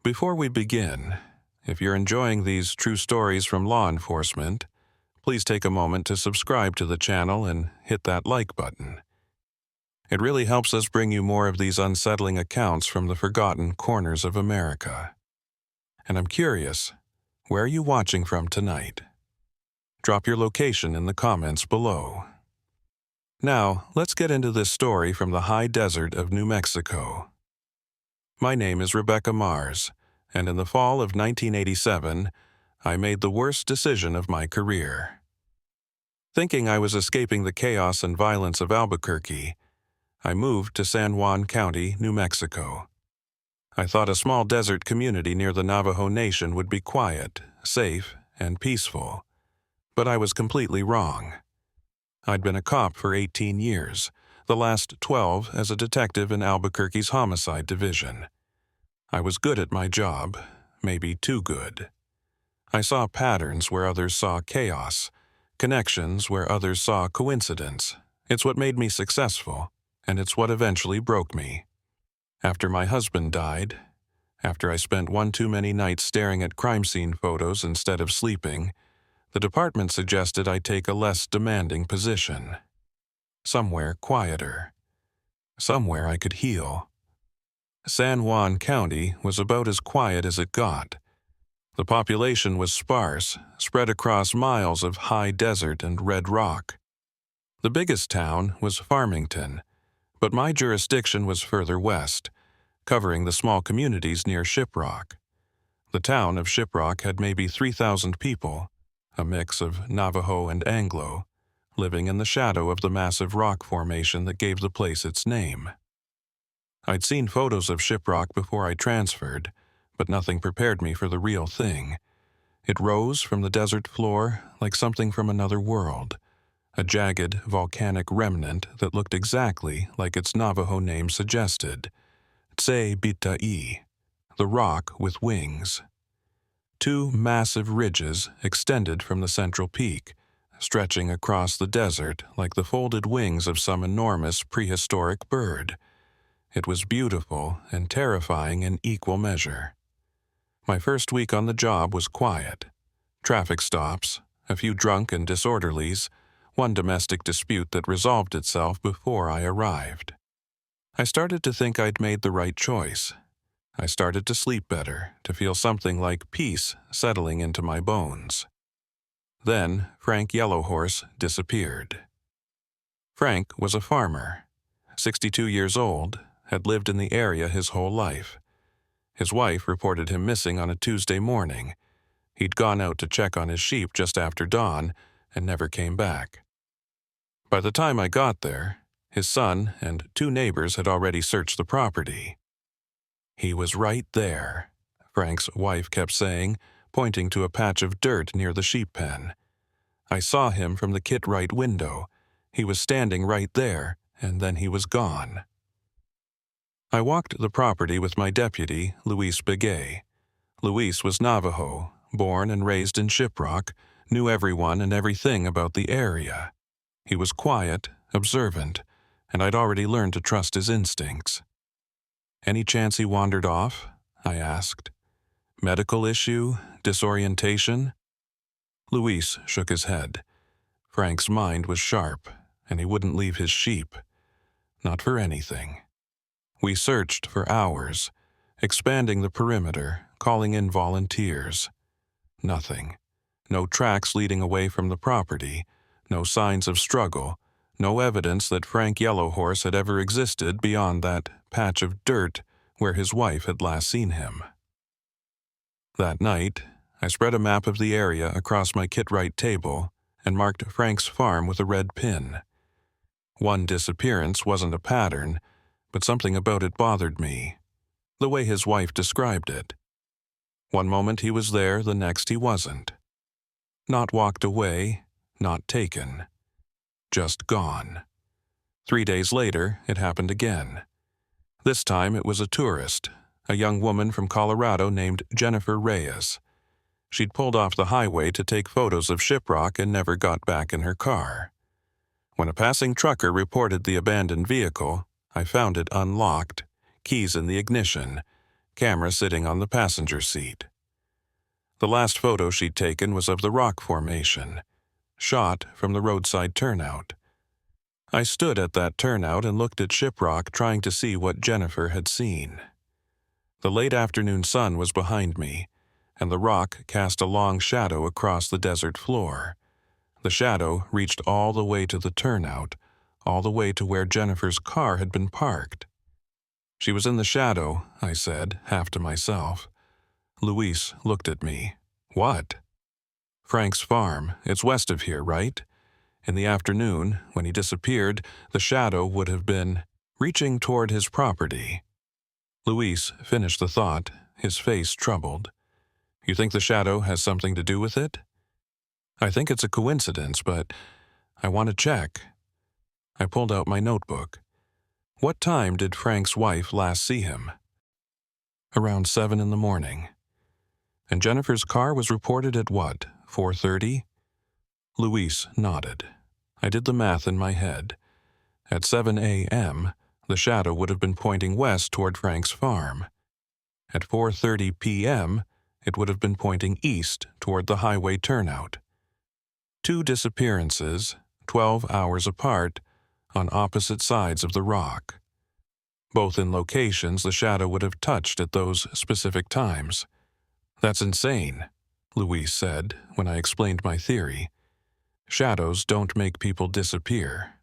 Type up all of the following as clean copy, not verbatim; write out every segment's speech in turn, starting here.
Before we begin, if you're enjoying these true stories from law enforcement, please take a moment to subscribe to the channel and hit that like button. It really helps us bring you more of these unsettling accounts from the forgotten corners of America. And I'm curious, where are you watching from tonight? Drop your location in the comments below. Now, let's get into this story from the high desert of New Mexico. My name is Rebecca Mars, and in the fall of 1987, I made the worst decision of my career. Thinking I was escaping the chaos and violence of Albuquerque, I moved to San Juan County, New Mexico. I thought a small desert community near the Navajo Nation would be quiet, safe, and peaceful. But I was completely wrong. I'd been a cop for 18 years, the last 12 as a detective in Albuquerque's homicide division. I was good at my job, maybe too good. I saw patterns where others saw chaos, connections where others saw coincidence. It's what made me successful, and it's what eventually broke me. After my husband died, after I spent one too many nights staring at crime scene photos instead of sleeping, the department suggested I take a less demanding position. Somewhere quieter. Somewhere I could heal. San Juan County was about as quiet as it got. The population was sparse, spread across miles of high desert and red rock. The biggest town was Farmington, but my jurisdiction was further west, covering the small communities near Shiprock. The town of Shiprock had maybe 3,000 people, a mix of Navajo and Anglo, living in the shadow of the massive rock formation that gave the place its name. I'd seen photos of Shiprock before I transferred, but nothing prepared me for the real thing. It rose from the desert floor like something from another world, a jagged, volcanic remnant that looked exactly like its Navajo name suggested, Tse-Bita'i, the rock with wings. Two massive ridges extended from the central peak, stretching across the desert like the folded wings of some enormous prehistoric bird. It was beautiful and terrifying in equal measure. My first week on the job was quiet. Traffic stops, a few drunk and disorderlies, one domestic dispute that resolved itself before I arrived. I started to think I'd made the right choice. I started to sleep better, to feel something like peace settling into my bones. Then Frank Yellowhorse disappeared. Frank was a farmer, 62 years old, had lived in the area his whole life. His wife reported him missing on a Tuesday morning. He'd gone out to check on his sheep just after dawn and never came back. By the time I got there, his son and two neighbors had already searched the property. "He was right there," Frank's wife kept saying, pointing to a patch of dirt near the sheep pen. "I saw him from the kit right window. He was standing right there, and then he was gone." I walked the property with my deputy, Luis Begay. Luis was Navajo, born and raised in Shiprock, knew everyone and everything about the area. He was quiet, observant, and I'd already learned to trust his instincts. "Any chance he wandered off?" I asked. "Medical issue? Disorientation?" Luis shook his head. Frank's mind was sharp, and he wouldn't leave his sheep. Not for anything. We searched for hours, expanding the perimeter, calling in volunteers. Nothing. No tracks leading away from the property, no signs of struggle, no evidence that Frank Yellowhorse had ever existed beyond that patch of dirt where his wife had last seen him. That night, I spread a map of the area across my kit-right table and marked Frank's farm with a red pin. One disappearance wasn't a pattern, but something about it bothered me, the way his wife described it. One moment he was there, the next he wasn't. Not walked away, not taken. Just gone. 3 days later, it happened again. This time it was a tourist, a young woman from Colorado named Jennifer Reyes. She'd pulled off the highway to take photos of Shiprock and never got back in her car. When a passing trucker reported the abandoned vehicle, I found it unlocked, keys in the ignition, camera sitting on the passenger seat. The last photo she'd taken was of the rock formation, shot from the roadside turnout. I stood at that turnout and looked at Shiprock, trying to see what Jennifer had seen. The late afternoon sun was behind me, and the rock cast a long shadow across the desert floor. The shadow reached all the way to the turnout, all the way to where Jennifer's car had been parked. "She was in the shadow," I said, half to myself. Luis looked at me. "What?" "Frank's farm. It's west of here, right? In the afternoon, when he disappeared, the shadow would have been reaching toward his property." Luis finished the thought, his face troubled. "You think the shadow has something to do with it?" "I think it's a coincidence, but I want to check." I pulled out my notebook. "What time did Frank's wife last see him?" "Around 7 in the morning." "And Jennifer's car was reported at what, 4:30? Luis nodded. I did the math in my head. At 7 a.m., the shadow would have been pointing west toward Frank's farm. At 4:30 p.m., it would have been pointing east toward the highway turnout. 2 disappearances, 12 hours apart, on opposite sides of the rock. Both in locations the shadow would have touched at those specific times. "That's insane," Luis said when I explained my theory. "Shadows don't make people disappear."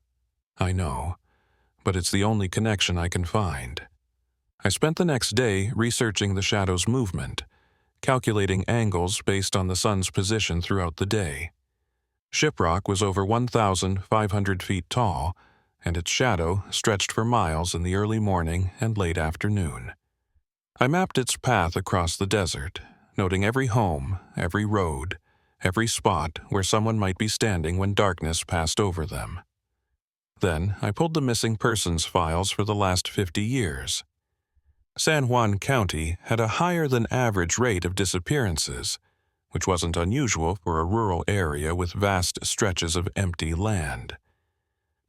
"I know, but it's the only connection I can find." I spent the next day researching the shadow's movement, calculating angles based on the sun's position throughout the day. Shiprock was over 1,500 feet tall, and its shadow stretched for miles in the early morning and late afternoon. I mapped its path across the desert, noting every home, every road, every spot where someone might be standing when darkness passed over them. Then I pulled the missing persons files for the last 50 years. San Juan County had a higher than average rate of disappearances, which wasn't unusual for a rural area with vast stretches of empty land.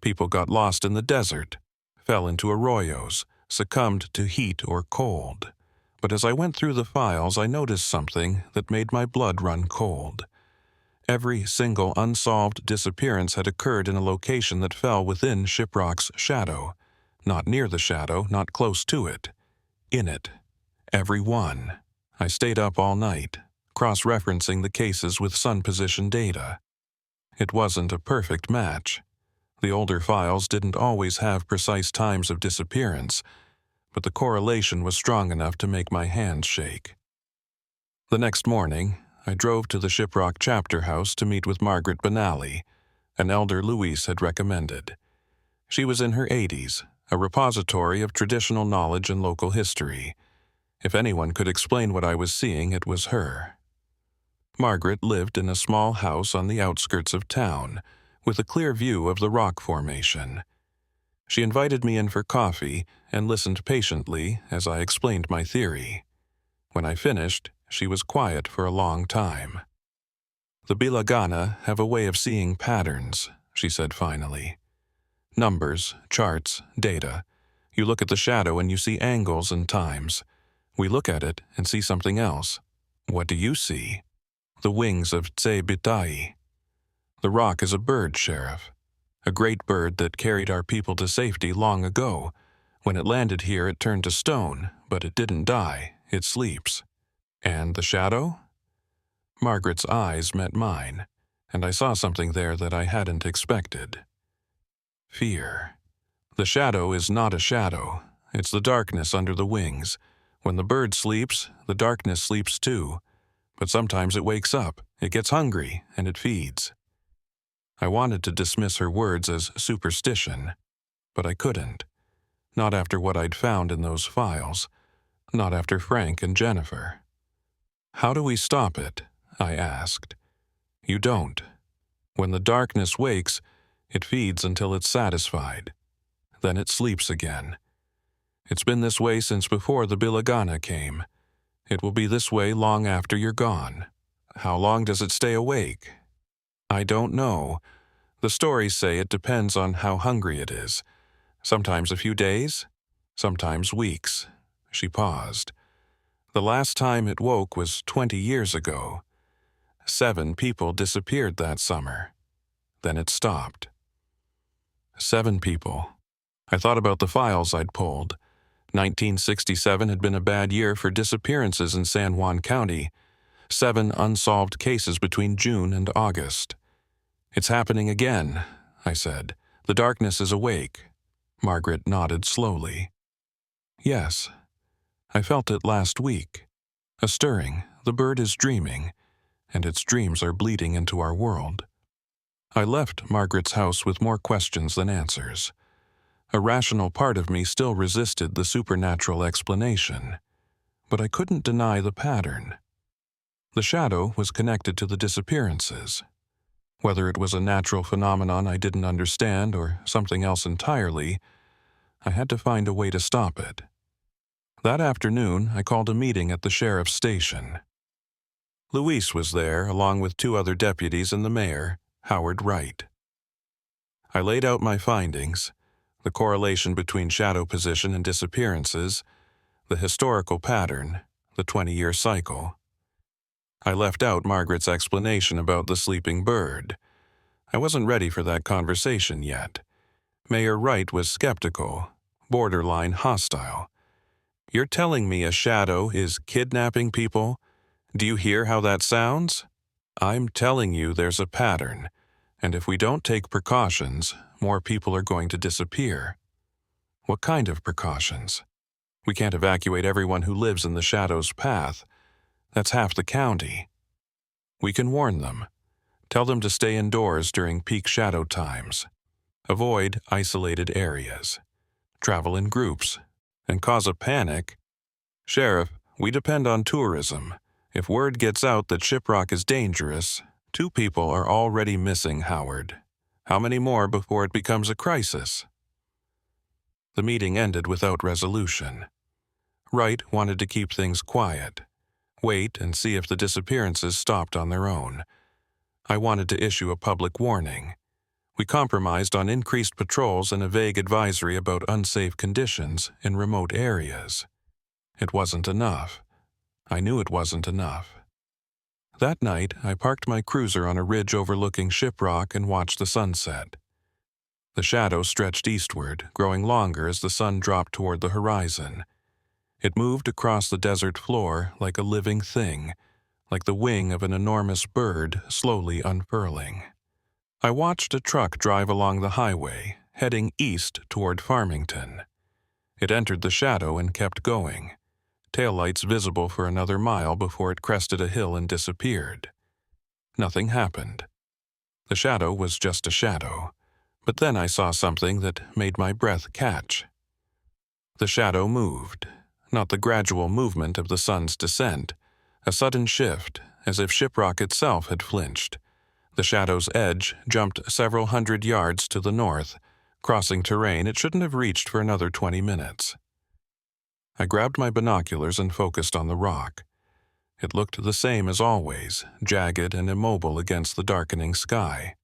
People got lost in the desert, fell into arroyos, succumbed to heat or cold. But as I went through the files, I noticed something that made my blood run cold. Every single unsolved disappearance had occurred in a location that fell within Shiprock's shadow. Not near the shadow, not close to it. In it. Every one. I stayed up all night, cross-referencing the cases with sun position data. It wasn't a perfect match. The older files didn't always have precise times of disappearance, but the correlation was strong enough to make my hands shake. The next morning, I drove to the Shiprock chapter house to meet with Margaret Benally, an elder Luis had recommended. She was in her 80s, a repository of traditional knowledge and local history. If anyone could explain what I was seeing, it was her. Margaret lived in a small house on the outskirts of town, with a clear view of the rock formation. She invited me in for coffee and listened patiently as I explained my theory. When I finished, she was quiet for a long time. "The Bilagana have a way of seeing patterns," she said finally. "Numbers, charts, data. You look at the shadow and you see angles and times. We look at it and see something else. What do you see?" "The wings of Tse-Bitai. The rock is a bird, Sheriff. A great bird that carried our people to safety long ago. When it landed here, it turned to stone, but it didn't die. It sleeps." "And the shadow?" Margaret's eyes met mine, and I saw something there that I hadn't expected. Fear. "The shadow is not a shadow. It's the darkness under the wings. When the bird sleeps, the darkness sleeps too. But sometimes it wakes up, it gets hungry, and it feeds." I wanted to dismiss her words as superstition, but I couldn't. Not after what I'd found in those files. Not after Frank and Jennifer. "How do we stop it?" I asked. "You don't. When the darkness wakes, it feeds until it's satisfied. Then it sleeps again. It's been this way since before the Bilagana came. It will be this way long after you're gone." "How long does it stay awake?" "I don't know. The stories say it depends on how hungry it is. Sometimes a few days, sometimes weeks." She paused. The last time it woke was 20 years ago. 7 people disappeared that summer. Then it stopped. 7 people. I thought about the files I'd pulled. 1967 had been a bad year for disappearances in San Juan County. 7 unsolved cases between June and August. "It's happening again," I said. "The darkness is awake." Margaret nodded slowly. "Yes. I felt it last week. A stirring. The bird is dreaming, and its dreams are bleeding into our world." I left Margaret's house with more questions than answers. A rational part of me still resisted the supernatural explanation, but I couldn't deny the pattern. The shadow was connected to the disappearances. Whether it was a natural phenomenon I didn't understand or something else entirely, I had to find a way to stop it. That afternoon, I called a meeting at the sheriff's station. Luis was there, along with 2 other deputies and the mayor, Howard Wright. I laid out my findings, the correlation between shadow position and disappearances, the historical pattern, the 20-year cycle. I left out Margaret's explanation about the sleeping bird. I wasn't ready for that conversation yet. Mayor Wright was skeptical, borderline hostile. "You're telling me a shadow is kidnapping people? Do you hear how that sounds? I'm telling you there's a pattern, and if we don't take precautions, more people are going to disappear." "What kind of precautions?" "We can't evacuate everyone who lives in the shadow's path. That's half the county." "We can warn them. Tell them to stay indoors during peak shadow times. Avoid isolated areas. Travel in groups. And cause a panic. Sheriff, we depend on tourism. If word gets out that Shiprock is dangerous, 2 people are already missing, Howard. How many more before it becomes a crisis?" The meeting ended without resolution. Wright wanted to keep things quiet, wait and see if the disappearances stopped on their own. I wanted to issue a public warning. We compromised on increased patrols and a vague advisory about unsafe conditions in remote areas. It wasn't enough. I knew it wasn't enough. That night, I parked my cruiser on a ridge overlooking Shiprock and watched the sunset. The shadow stretched eastward, growing longer as the sun dropped toward the horizon. It moved across the desert floor like a living thing, like the wing of an enormous bird slowly unfurling. I watched a truck drive along the highway, heading east toward Farmington. It entered the shadow and kept going, taillights visible for another mile before it crested a hill and disappeared. Nothing happened. The shadow was just a shadow, but then I saw something that made my breath catch. The shadow moved, not the gradual movement of the sun's descent, a sudden shift, as if Shiprock itself had flinched. The shadow's edge jumped several hundred yards to the north, crossing terrain it shouldn't have reached for another 20 minutes. I grabbed my binoculars and focused on the rock. It looked the same as always, jagged and immobile against the darkening sky.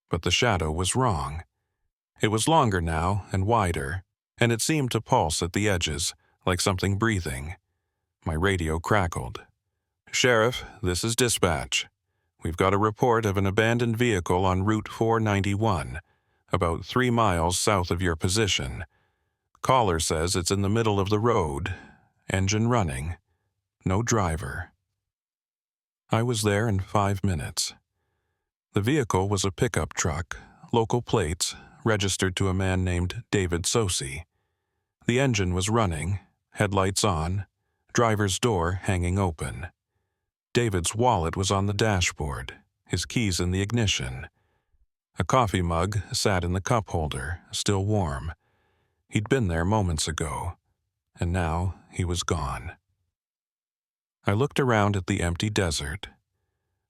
But the shadow was wrong. It was longer now and wider, and it seemed to pulse at the edges, like something breathing. My radio crackled. "Sheriff, this is dispatch. We've got a report of an abandoned vehicle on Route 491, about 3 miles south of your position. Caller says it's in the middle of the road, engine running, no driver." I was there in 5 minutes. The vehicle was a pickup truck, local plates, registered to a man named David Sosi. The engine was running, headlights on, driver's door hanging open. David's wallet was on the dashboard, his keys in the ignition. A coffee mug sat in the cup holder, still warm. He'd been there moments ago, and now he was gone. I looked around at the empty desert,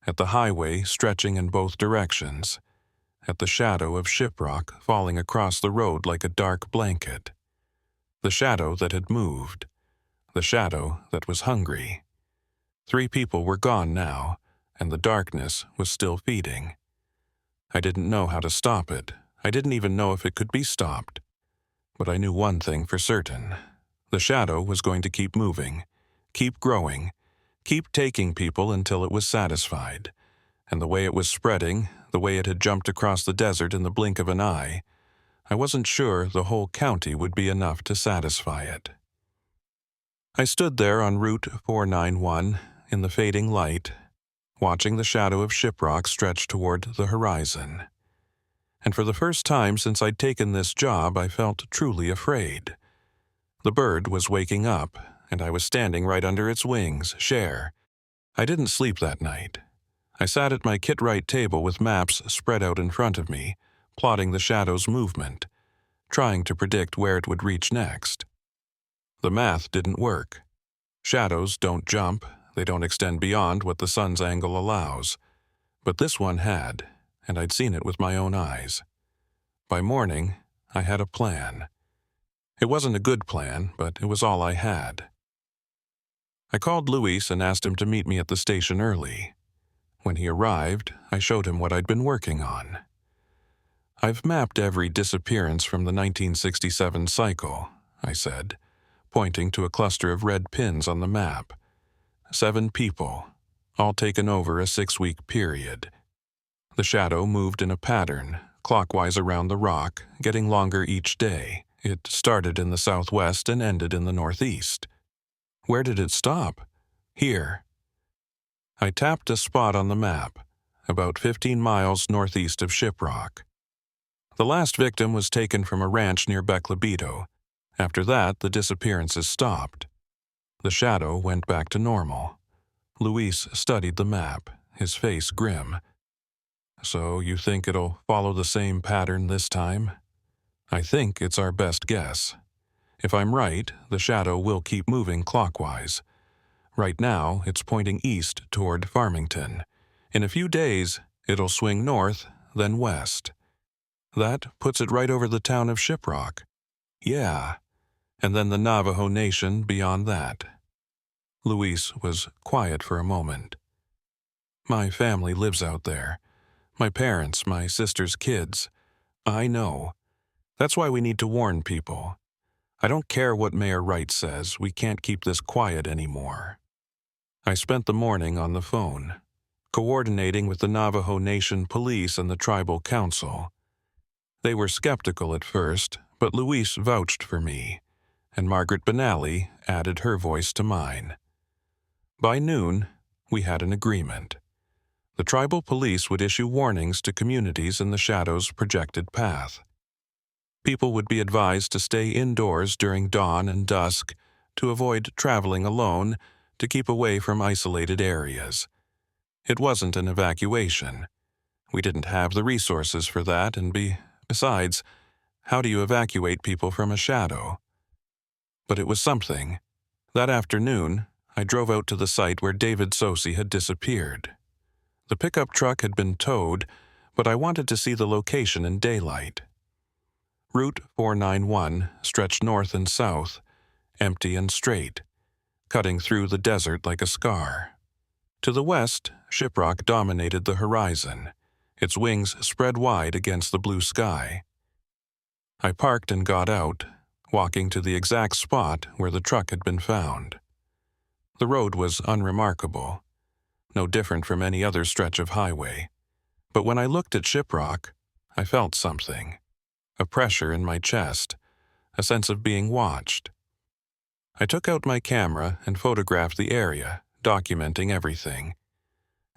at the highway stretching in both directions, at the shadow of Shiprock falling across the road like a dark blanket. The shadow that had moved, the shadow that was hungry. 3 people were gone now, and the darkness was still feeding. I didn't know how to stop it. I didn't even know if it could be stopped. But I knew one thing for certain. The shadow was going to keep moving, keep growing, keep taking people until it was satisfied. And the way it was spreading, the way it had jumped across the desert in the blink of an eye, I wasn't sure the whole county would be enough to satisfy it. I stood there on Route 491 in the fading light, watching the shadow of Shiprock stretch toward the horizon. And for the first time since I'd taken this job, I felt truly afraid. The bird was waking up, and I was standing right under its wings, Cher. I didn't sleep that night. I sat at my kit-right table with maps spread out in front of me, plotting the shadow's movement, trying to predict where it would reach next. The math didn't work. Shadows don't jump, they don't extend beyond what the sun's angle allows. But this one had, and I'd seen it with my own eyes. By morning, I had a plan. It wasn't a good plan, but it was all I had. I called Luis and asked him to meet me at the station early. When he arrived, I showed him what I'd been working on. "I've mapped every disappearance from the 1967 cycle," I said, pointing to a cluster of red pins on the map. 7 people, all taken over a 6-week period. The shadow moved in a pattern, clockwise around the rock, getting longer each day. It started in the southwest and ended in the northeast. Where did it stop? Here. I tapped a spot on the map, about 15 miles northeast of Shiprock. The last victim was taken from a ranch near Beclabito. After that, the disappearances stopped. The shadow went back to normal. Luis studied the map, his face grim. "So you think it'll follow the same pattern this time?" "I think it's our best guess. If I'm right, the shadow will keep moving clockwise. Right now, it's pointing east toward Farmington. In a few days, it'll swing north, then west. That puts it right over the town of Shiprock." "Yeah, and then the Navajo Nation beyond that." Luis was quiet for a moment. "My family lives out there. My parents, my sister's kids. I know. That's why we need to warn people. I don't care what Mayor Wright says, we can't keep this quiet anymore." I spent the morning on the phone, coordinating with the Navajo Nation police and the tribal council. They were skeptical at first, but Luis vouched for me, and Margaret Benally added her voice to mine. By noon, we had an agreement. The tribal police would issue warnings to communities in the shadow's projected path. People would be advised to stay indoors during dawn and dusk, to avoid traveling alone, to keep away from isolated areas. It wasn't an evacuation. We didn't have the resources for that, and besides, how do you evacuate people from a shadow? But it was something. That afternoon, I drove out to the site where David Sosi had disappeared. The pickup truck had been towed, but I wanted to see the location in daylight. Route 491 stretched north and south, empty and straight, cutting through the desert like a scar. To the west, Shiprock dominated the horizon, its wings spread wide against the blue sky. I parked and got out, walking to the exact spot where the truck had been found. The road was unremarkable, no different from any other stretch of highway. But when I looked at Shiprock, I felt something, a pressure in my chest, a sense of being watched. I took out my camera and photographed the area, documenting everything.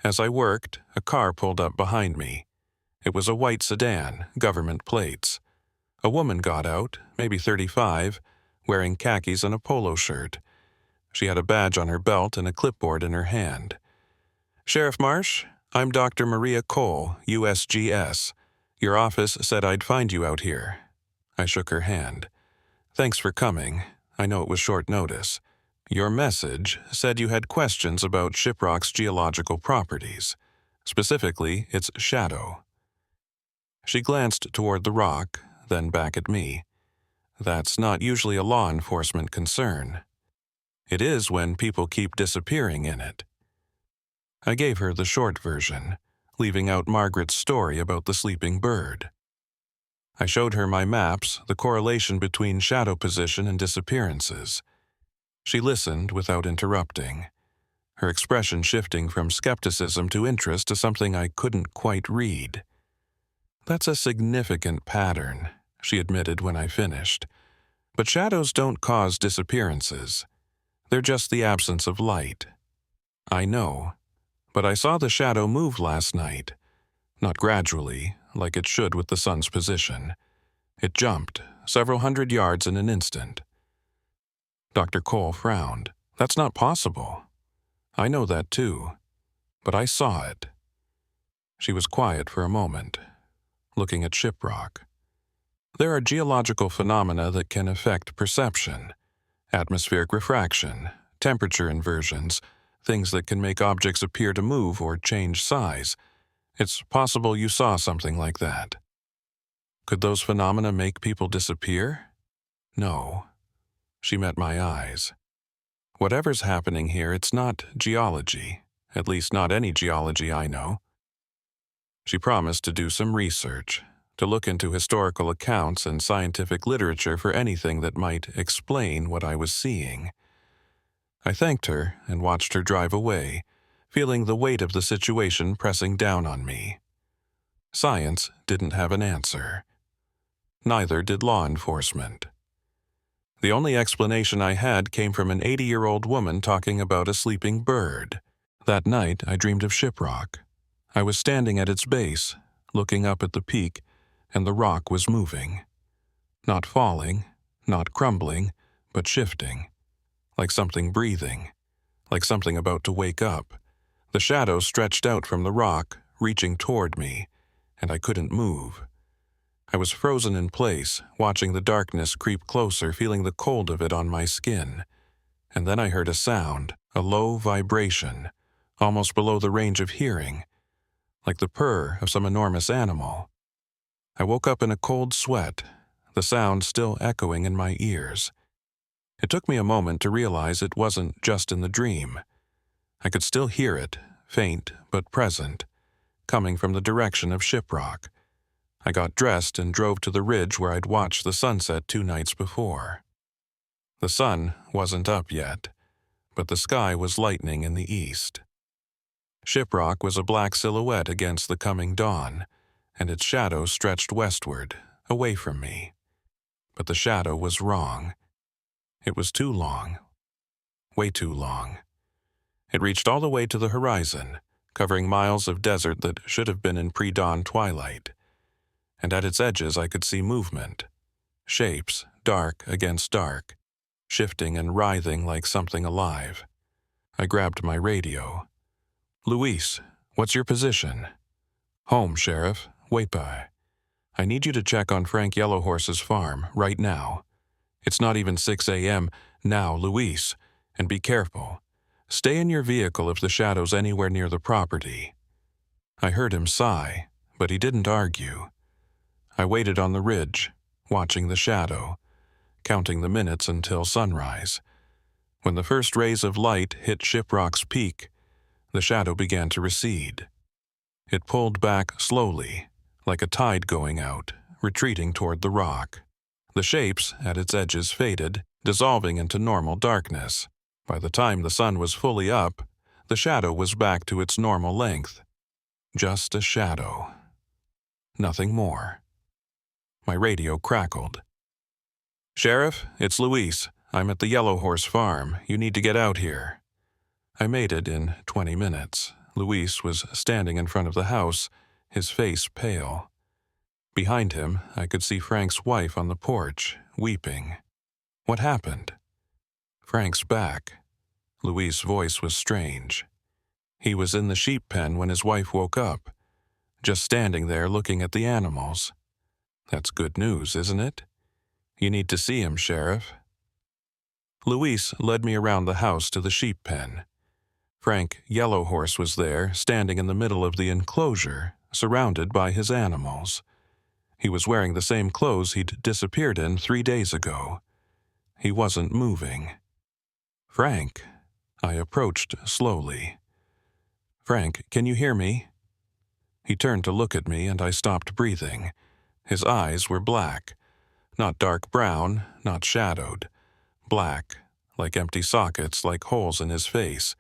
As I worked, a car pulled up behind me. It was a white sedan, government plates. A woman got out, maybe 35, wearing khakis and a polo shirt. She had a badge on her belt and a clipboard in her hand. "Sheriff Marsh, I'm Dr. Maria Cole, USGS. Your office said I'd find you out here." I shook her hand. "Thanks for coming. I know it was short notice. Your message said you had questions about Shiprock's geological properties, specifically its shadow." She glanced toward the rock, then back at me. "That's not usually a law enforcement concern. It is when people keep disappearing in it." I gave her the short version, leaving out Margaret's story about the sleeping bird. I showed her my maps, the correlation between shadow position and disappearances. She listened without interrupting, her expression shifting from skepticism to interest to something I couldn't quite read. "That's a significant pattern," she admitted when I finished. "But shadows don't cause disappearances. They're just the absence of light." "I know, but I saw the shadow move last night. Not gradually, like it should with the sun's position. It jumped several hundred yards in an instant." Dr. Cole frowned. "That's not possible." "I know that too, but I saw it." She was quiet for a moment, looking at Shiprock. "There are geological phenomena that can affect perception. Atmospheric refraction, temperature inversions, things that can make objects appear to move or change size. It's possible you saw something like that." "Could those phenomena make people disappear?" "No." She met my eyes. "Whatever's happening here, it's not geology, at least not any geology I know." She promised to do some research, to look into historical accounts and scientific literature for anything that might explain what I was seeing. I thanked her and watched her drive away, feeling the weight of the situation pressing down on me. Science didn't have an answer. Neither did law enforcement. The only explanation I had came from an 80-year-old woman talking about a sleeping bird. That night, I dreamed of Shiprock. I was standing at its base, looking up at the peak, and the rock was moving. Not falling, not crumbling, but shifting. Like something breathing. Like something about to wake up. The shadow stretched out from the rock, reaching toward me, and I couldn't move. I was frozen in place, watching the darkness creep closer, feeling the cold of it on my skin. And then I heard a sound, a low vibration, almost below the range of hearing, like the purr of some enormous animal. I woke up in a cold sweat, the sound still echoing in my ears. It took me a moment to realize it wasn't just in the dream. I could still hear it, faint but present, coming from the direction of Shiprock. I got dressed and drove to the ridge where I'd watched the sunset 2 nights before. The sun wasn't up yet, but the sky was lightening in the east. Shiprock was a black silhouette against the coming dawn, and its shadow stretched westward, away from me. But the shadow was wrong. It was too long. Way too long. It reached all the way to the horizon, covering miles of desert that should have been in pre-dawn twilight. And at its edges I could see movement. Shapes, dark against dark, shifting and writhing like something alive. I grabbed my radio. "Luis, what's your position?" "Home, Sheriff. Wait by. I need you to check on Frank Yellowhorse's farm, right now. It's not even 6 a.m. now, Luis, and be careful. Stay in your vehicle if the shadow's anywhere near the property." I heard him sigh, but he didn't argue. I waited on the ridge, watching the shadow, counting the minutes until sunrise. When the first rays of light hit Shiprock's peak, the shadow began to recede. It pulled back slowly, like a tide going out, retreating toward the rock. The shapes at its edges faded, dissolving into normal darkness. By the time the sun was fully up, the shadow was back to its normal length. Just a shadow. Nothing more. My radio crackled. "Sheriff, it's Luis. I'm at the Yellowhorse farm. You need to get out here." I made it in 20 minutes. Luis was standing in front of the house, his face pale. Behind him, I could see Frank's wife on the porch, weeping. "What happened?" "Frank's back." Luis' voice was strange. "He was in the sheep pen when his wife woke up, just standing there looking at the animals." "That's good news, isn't it? You need to see him, Sheriff." Luis led me around the house to the sheep pen. Frank Yellowhorse was there, standing in the middle of the enclosure, surrounded by his animals. He was wearing the same clothes he'd disappeared in 3 days ago. He wasn't moving. "Frank," I approached slowly. "Frank, can you hear me?" He turned to look at me and I stopped breathing. His eyes were black. Not dark brown, not shadowed. Black, like empty sockets, like holes in his face,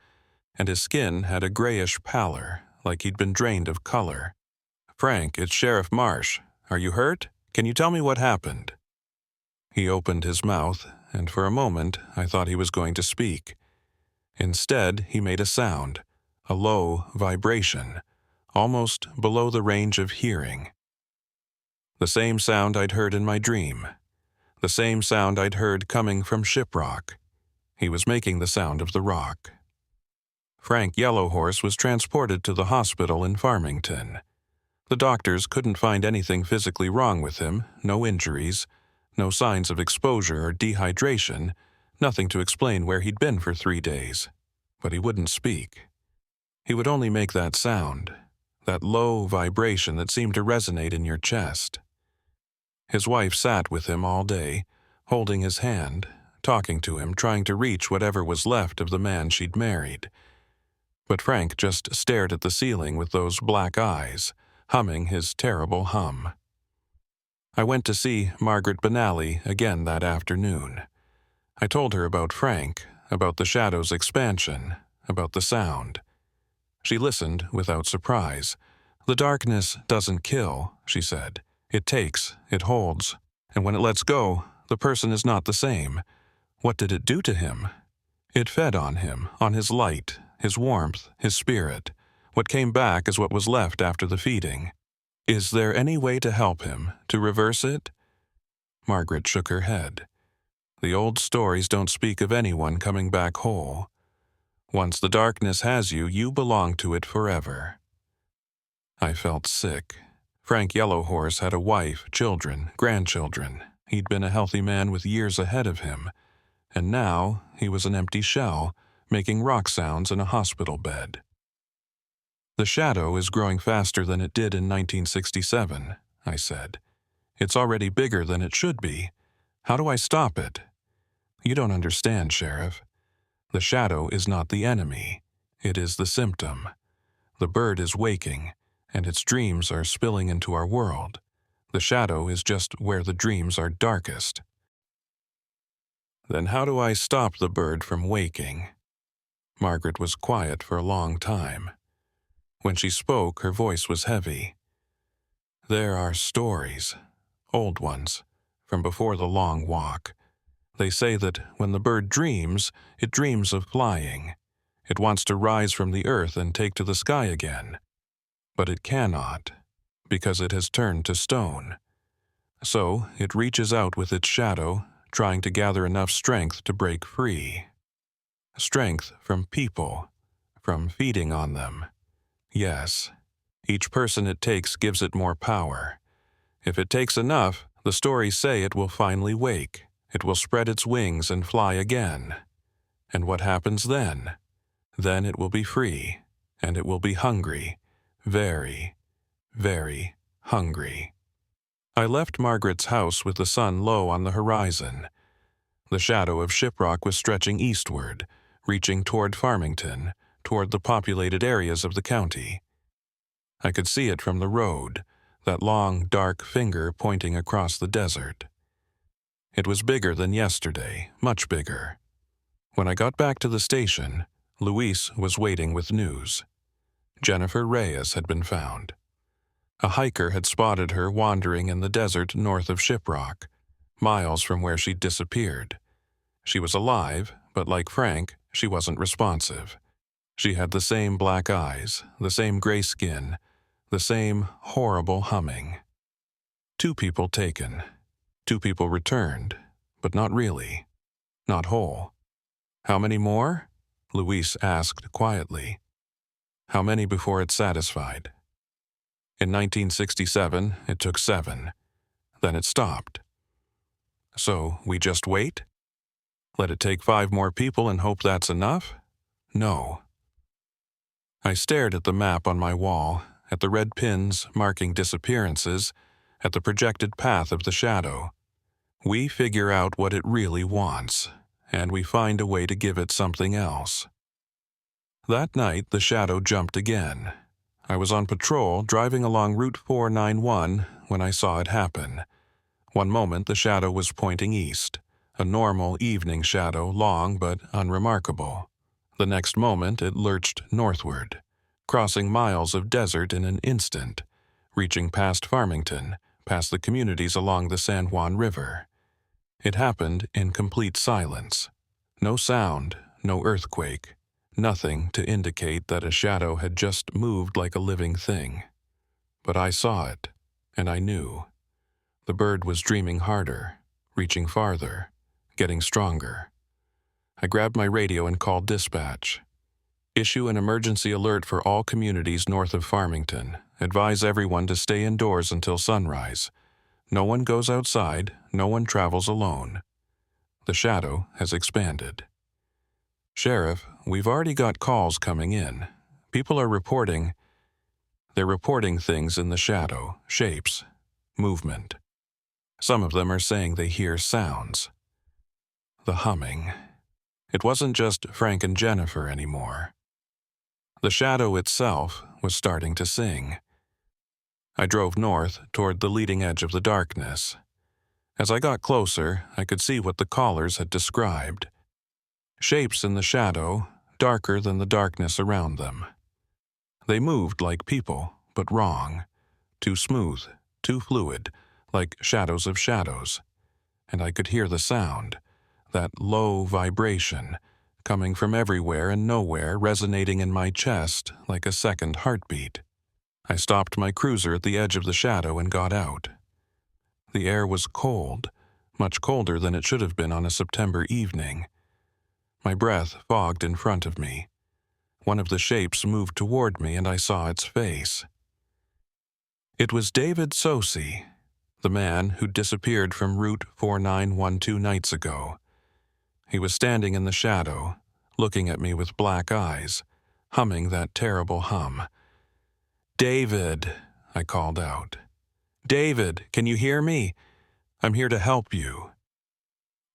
and his skin had a grayish pallor, like he'd been drained of color. "Frank, it's Sheriff Marsh. Are you hurt? Can you tell me what happened?" He opened his mouth, and for a moment I thought he was going to speak. Instead, he made a sound, a low vibration, almost below the range of hearing. The same sound I'd heard in my dream. The same sound I'd heard coming from Shiprock. He was making the sound of the rock. Frank Yellowhorse was transported to the hospital in Farmington. The doctors couldn't find anything physically wrong with him, no injuries, no signs of exposure or dehydration, nothing to explain where he'd been for 3 days. But he wouldn't speak. He would only make that sound, that low vibration that seemed to resonate in your chest. His wife sat with him all day, holding his hand, talking to him, trying to reach whatever was left of the man she'd married. But Frank just stared at the ceiling with those black eyes, humming his terrible hum. I went to see Margaret Benally again that afternoon. I told her about Frank, about the shadow's expansion, about the sound. She listened without surprise. "The darkness doesn't kill," she said. "It takes, it holds, and when it lets go, the person is not the same. What did it do to him? It fed on him, on his light, his warmth, his spirit. What came back is what was left after the feeding. Is there any way to help him, to reverse it?" Margaret shook her head. "The old stories don't speak of anyone coming back whole. Once the darkness has you, you belong to it forever." I felt sick. Frank Yellowhorse had a wife, children, grandchildren. He'd been a healthy man with years ahead of him. And now he was an empty shell, making rock sounds in a hospital bed. "The shadow is growing faster than it did in 1967, I said. "It's already bigger than it should be. How do I stop it?" "You don't understand, Sheriff. The shadow is not the enemy. It is the symptom. The bird is waking, and its dreams are spilling into our world. The shadow is just where the dreams are darkest." "Then how do I stop the bird from waking?" Margaret was quiet for a long time. When she spoke, her voice was heavy. "There are stories, old ones, from before the long walk. They say that when the bird dreams, it dreams of flying. It wants to rise from the earth and take to the sky again. But it cannot, because it has turned to stone. So it reaches out with its shadow, trying to gather enough strength to break free. Strength from people, from feeding on them. Yes, each person it takes gives it more power. If it takes enough, the stories say it will finally wake. It will spread its wings and fly again. And what happens then? Then it will be free, and it will be hungry, very, very hungry." I left Margaret's house with the sun low on the horizon. The shadow of Shiprock was stretching eastward, reaching toward Farmington, toward the populated areas of the county. I could see it from the road, that long, dark finger pointing across the desert. It was bigger than yesterday, much bigger. When I got back to the station, Luis was waiting with news. Jennifer Reyes had been found. A hiker had spotted her wandering in the desert north of Shiprock, miles from where she'd disappeared. She was alive, but like Frank, she wasn't responsive. She had the same black eyes, the same gray skin, the same horrible humming. 2 people taken. 2 people returned, but not really. Not whole. "How many more?" Luis asked quietly. "How many before it's satisfied?" In 1967, it took 7. Then it stopped. So we just wait? Let it take 5 more people and hope that's enough? No. I stared at the map on my wall, at the red pins marking disappearances, at the projected path of the shadow. We figure out what it really wants, and we find a way to give it something else. That night, the shadow jumped again. I was on patrol driving along Route 491 when I saw it happen. One moment, the shadow was pointing east. A normal evening shadow, long but unremarkable. The next moment it lurched northward, crossing miles of desert in an instant, reaching past Farmington, past the communities along the San Juan River. It happened in complete silence. No sound, no earthquake, nothing to indicate that a shadow had just moved like a living thing. But I saw it, and I knew. The bird was dreaming harder, reaching farther, getting stronger. I grabbed my radio and called dispatch. Issue an emergency alert for all communities north of Farmington. Advise everyone to stay indoors until sunrise. No one goes outside, no one travels alone. The shadow has expanded. Sheriff, we've already got calls coming in. People are reporting. They're reporting things in the shadow, shapes, movement. Some of them are saying they hear sounds. The humming. It wasn't just Frank and Jennifer anymore. The shadow itself was starting to sing. I drove north toward the leading edge of the darkness. As I got closer, I could see what the callers had described. Shapes in the shadow, darker than the darkness around them. They moved like people, but wrong. Too smooth, too fluid, like shadows of shadows. And I could hear the sound, that low vibration, coming from everywhere and nowhere, resonating in my chest like a second heartbeat. I stopped my cruiser at the edge of the shadow and got out. The air was cold, much colder than it should have been on a September evening. My breath fogged in front of me. One of the shapes moved toward me and I saw its face. It was David Sosi, the man who disappeared from Route 4912 nights ago. He was standing in the shadow, looking at me with black eyes, humming that terrible hum. "David," I called out. "David, can you hear me? I'm here to help you."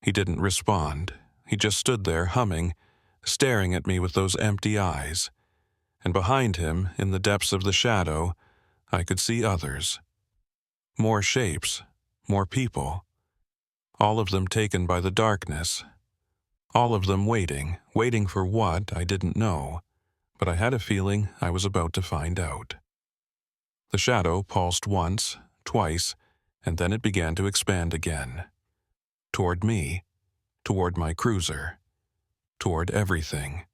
He didn't respond. He just stood there humming, staring at me with those empty eyes. And behind him, in the depths of the shadow, I could see others. More shapes, more people. All of them taken by the darkness. All of them waiting for what, I didn't know. But I had a feeling I was about to find out. The shadow pulsed once, twice, and then it began to expand again. Toward me, toward my cruiser, toward everything.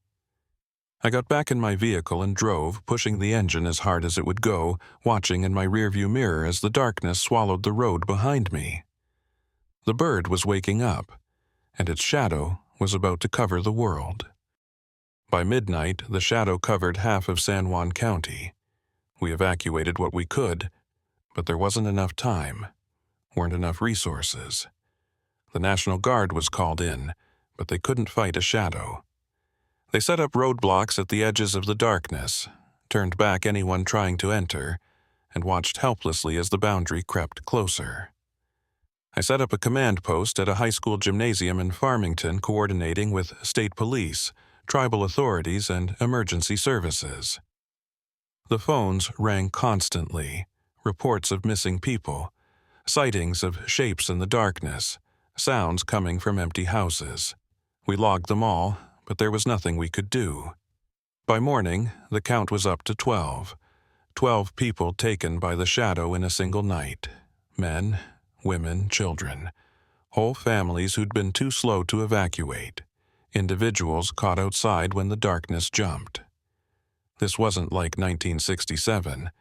I got back in my vehicle and drove, pushing the engine as hard as it would go, watching in my rearview mirror as the darkness swallowed the road behind me. The bird was waking up, and its shadow was about to cover the world. By midnight, the shadow covered half of San Juan County. We evacuated what we could, but there wasn't enough time, weren't enough resources. The National Guard was called in, but they couldn't fight a shadow. They set up roadblocks at the edges of the darkness, turned back anyone trying to enter, and watched helplessly as the boundary crept closer. I set up a command post at a high school gymnasium in Farmington, coordinating with state police, tribal authorities, and emergency services. The phones rang constantly, reports of missing people, sightings of shapes in the darkness, sounds coming from empty houses. We logged them all, but there was nothing we could do. By morning, the count was up to 12. 12 people taken by the shadow in a single night. Men, women, children. Whole families who'd been too slow to evacuate. Individuals caught outside when the darkness jumped. This wasn't like 1967.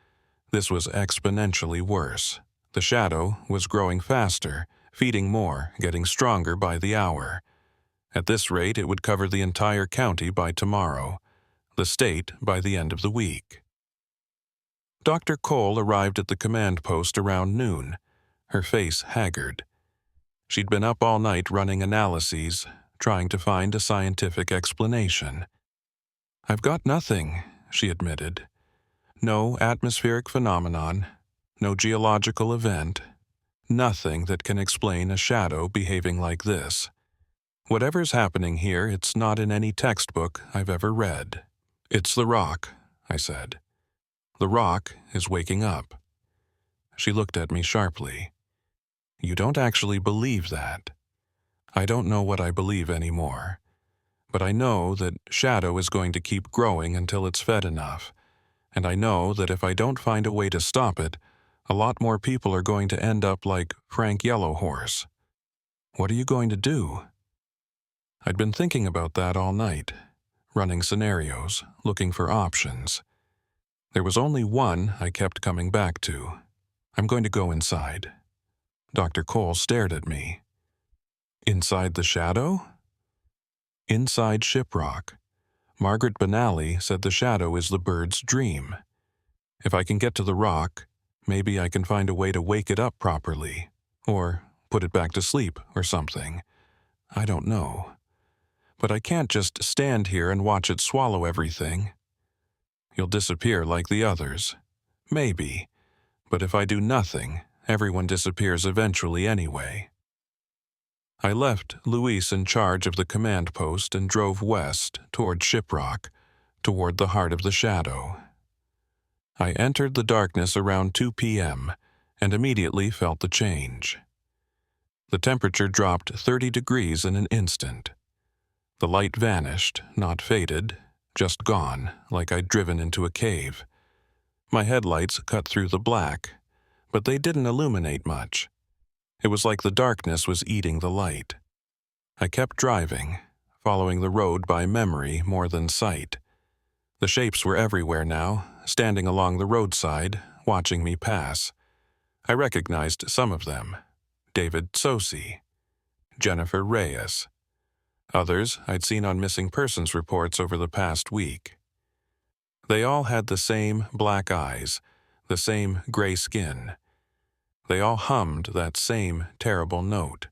This was exponentially worse. The shadow was growing faster, feeding more, getting stronger by the hour. At this rate, it would cover the entire county by tomorrow, the state by the end of the week. Dr. Cole arrived at the command post around noon, her face haggard. She'd been up all night running analyses, trying to find a scientific explanation. "I've got nothing," she admitted. "No atmospheric phenomenon, no geological event, nothing that can explain a shadow behaving like this. Whatever's happening here, it's not in any textbook I've ever read." "It's the rock," I said. "The rock is waking up." She looked at me sharply. "You don't actually believe that?" I don't know what I believe anymore, but I know that shadow is going to keep growing until it's fed enough, and I know that if I don't find a way to stop it, a lot more people are going to end up like Frank Yellowhorse. What are you going to do? I'd been thinking about that all night, running scenarios, looking for options. There was only one I kept coming back to. I'm going to go inside. Dr. Cole stared at me. Inside the shadow? Inside Shiprock. Margaret Benally said the shadow is the bird's dream. If I can get to the rock, maybe I can find a way to wake it up properly, or put it back to sleep or something. I don't know. But I can't just stand here and watch it swallow everything. You'll disappear like the others. Maybe. But if I do nothing, everyone disappears eventually anyway. I left Luis in charge of the command post and drove west toward Shiprock, toward the heart of the shadow. I entered the darkness around 2 p.m. and immediately felt the change. The temperature dropped 30 degrees in an instant. The light vanished, not faded, just gone, like I'd driven into a cave. My headlights cut through the black, but they didn't illuminate much. It was like the darkness was eating the light. I kept driving, following the road by memory more than sight. The shapes were everywhere now, standing along the roadside, watching me pass. I recognized some of them. David Sosi, Jennifer Reyes. Others I'd seen on missing persons reports over the past week. They all had the same black eyes, the same gray skin. They all hummed that same terrible note.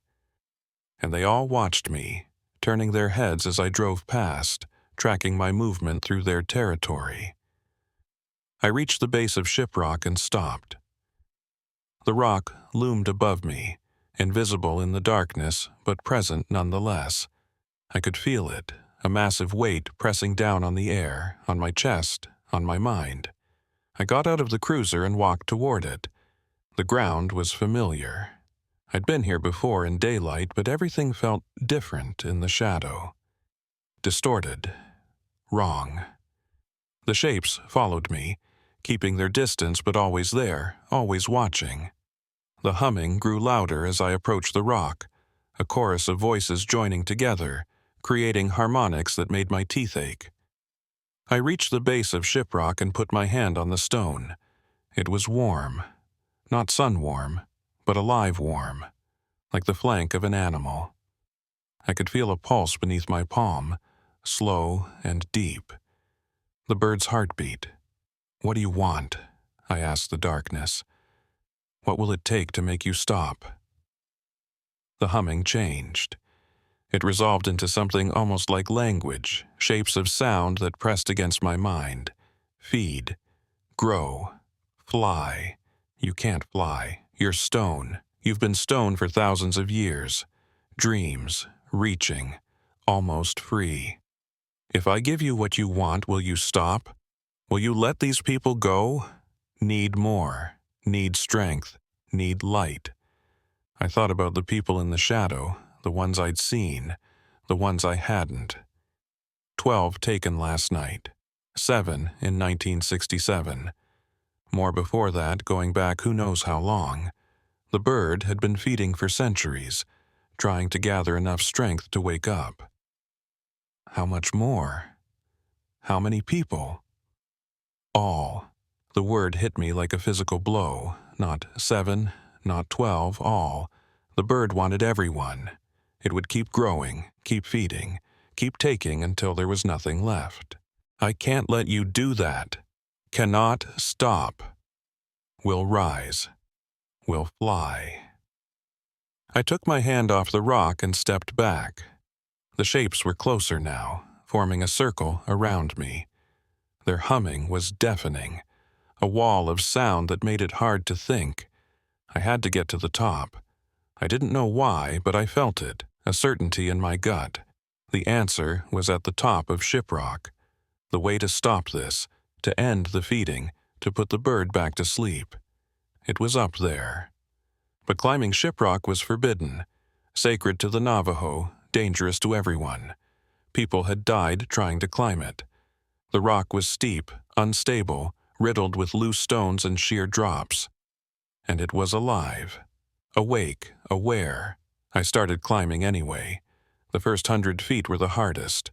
And they all watched me, turning their heads as I drove past, tracking my movement through their territory. I reached the base of Shiprock and stopped. The rock loomed above me, invisible in the darkness, but present nonetheless. I could feel it, a massive weight pressing down on the air, on my chest, on my mind. I got out of the cruiser and walked toward it. The ground was familiar. I'd been here before in daylight, but everything felt different in the shadow. Distorted. Wrong. The shapes followed me, keeping their distance but always there, always watching. The humming grew louder as I approached the rock, a chorus of voices joining together, creating harmonics that made my teeth ache. I reached the base of Shiprock and put my hand on the stone. It was warm. Not sun-warm, but alive warm, like the flank of an animal. I could feel a pulse beneath my palm, slow and deep. The bird's heartbeat. "What do you want?" I asked the darkness. "What will it take to make you stop?" The humming changed. It resolved into something almost like language, shapes of sound that pressed against my mind. Feed. Grow. Fly. You can't fly. You're stone. You've been stone for thousands of years. Dreams. Reaching. Almost free. If I give you what you want, will you stop? Will you let these people go? Need more. Need strength. Need light. I thought about the people in the shadow, the ones I'd seen, the ones I hadn't. 12 taken last night. 7 in 1967. More before that, going back who knows how long. The bird had been feeding for centuries, trying to gather enough strength to wake up. How much more? How many people? All. The word hit me like a physical blow. Not 7, not 12, all. The bird wanted everyone. It would keep growing, keep feeding, keep taking until there was nothing left. I can't let you do that. Cannot stop. We'll rise. We'll fly. I took my hand off the rock and stepped back. The shapes were closer now, forming a circle around me. Their humming was deafening, a wall of sound that made it hard to think. I had to get to the top. I didn't know why, but I felt it, a certainty in my gut. The answer was at the top of Shiprock. The way to stop this, to end the feeding, to put the bird back to sleep. It was up there. But climbing Shiprock was forbidden. Sacred to the Navajo, dangerous to everyone. People had died trying to climb it. The rock was steep, unstable, riddled with loose stones and sheer drops. And it was alive. Awake, aware. I started climbing anyway. The first 100 feet were the hardest.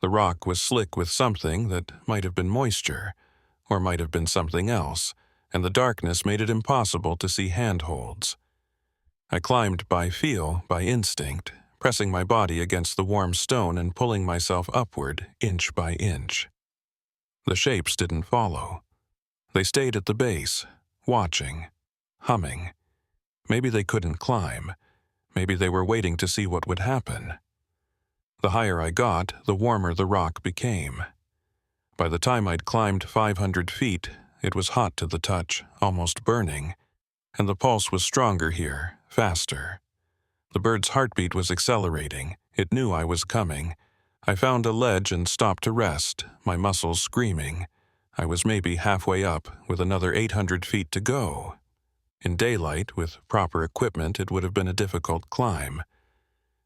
The rock was slick with something that might have been moisture, or might have been something else, and the darkness made it impossible to see handholds. I climbed by feel, by instinct, pressing my body against the warm stone and pulling myself upward, inch by inch. The shapes didn't follow. They stayed at the base, watching, humming. Maybe they couldn't climb. Maybe they were waiting to see what would happen. The higher I got, the warmer the rock became. By the time I'd climbed 500 feet, it was hot to the touch, almost burning, and the pulse was stronger here, faster. The bird's heartbeat was accelerating. It knew I was coming. I found a ledge and stopped to rest, my muscles screaming. I was maybe halfway up, with another 800 feet to go. In daylight, with proper equipment, it would have been a difficult climb.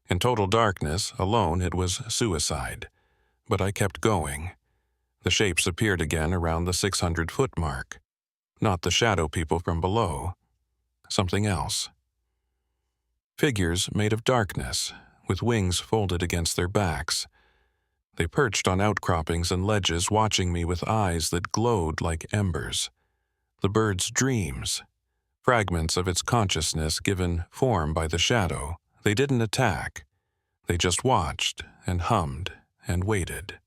In total darkness, alone, it was suicide. But I kept going. The shapes appeared again around the 600-foot mark. Not the shadow people from below. Something else. Figures made of darkness, with wings folded against their backs. They perched on outcroppings and ledges, watching me with eyes that glowed like embers. The bird's dreams. Fragments of its consciousness given form by the shadow. They didn't attack. They just watched and hummed and waited.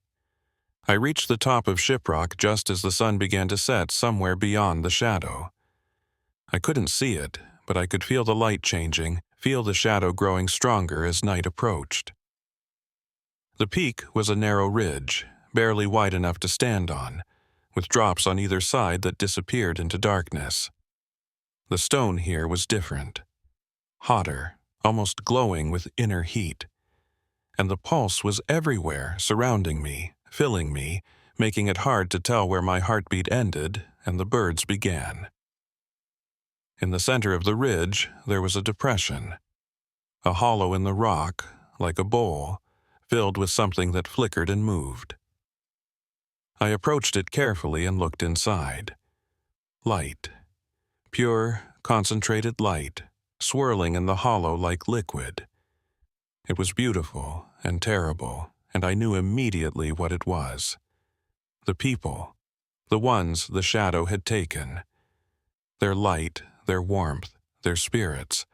I reached the top of Shiprock just as the sun began to set somewhere beyond the shadow. I couldn't see it, but I could feel the light changing, feel the shadow growing stronger as night approached. The peak was a narrow ridge, barely wide enough to stand on, with drops on either side that disappeared into darkness. The stone here was different. Hotter, almost glowing with inner heat. And the pulse was everywhere, surrounding me, filling me, making it hard to tell where my heartbeat ended and the bird's began. In the center of the ridge, there was a depression. A hollow in the rock, like a bowl, filled with something that flickered and moved. I approached it carefully and looked inside. Light. Pure, concentrated light, swirling in the hollow like liquid. It was beautiful and terrible, and I knew immediately what it was. The people, the ones the shadow had taken. Their light, their warmth, their spirits,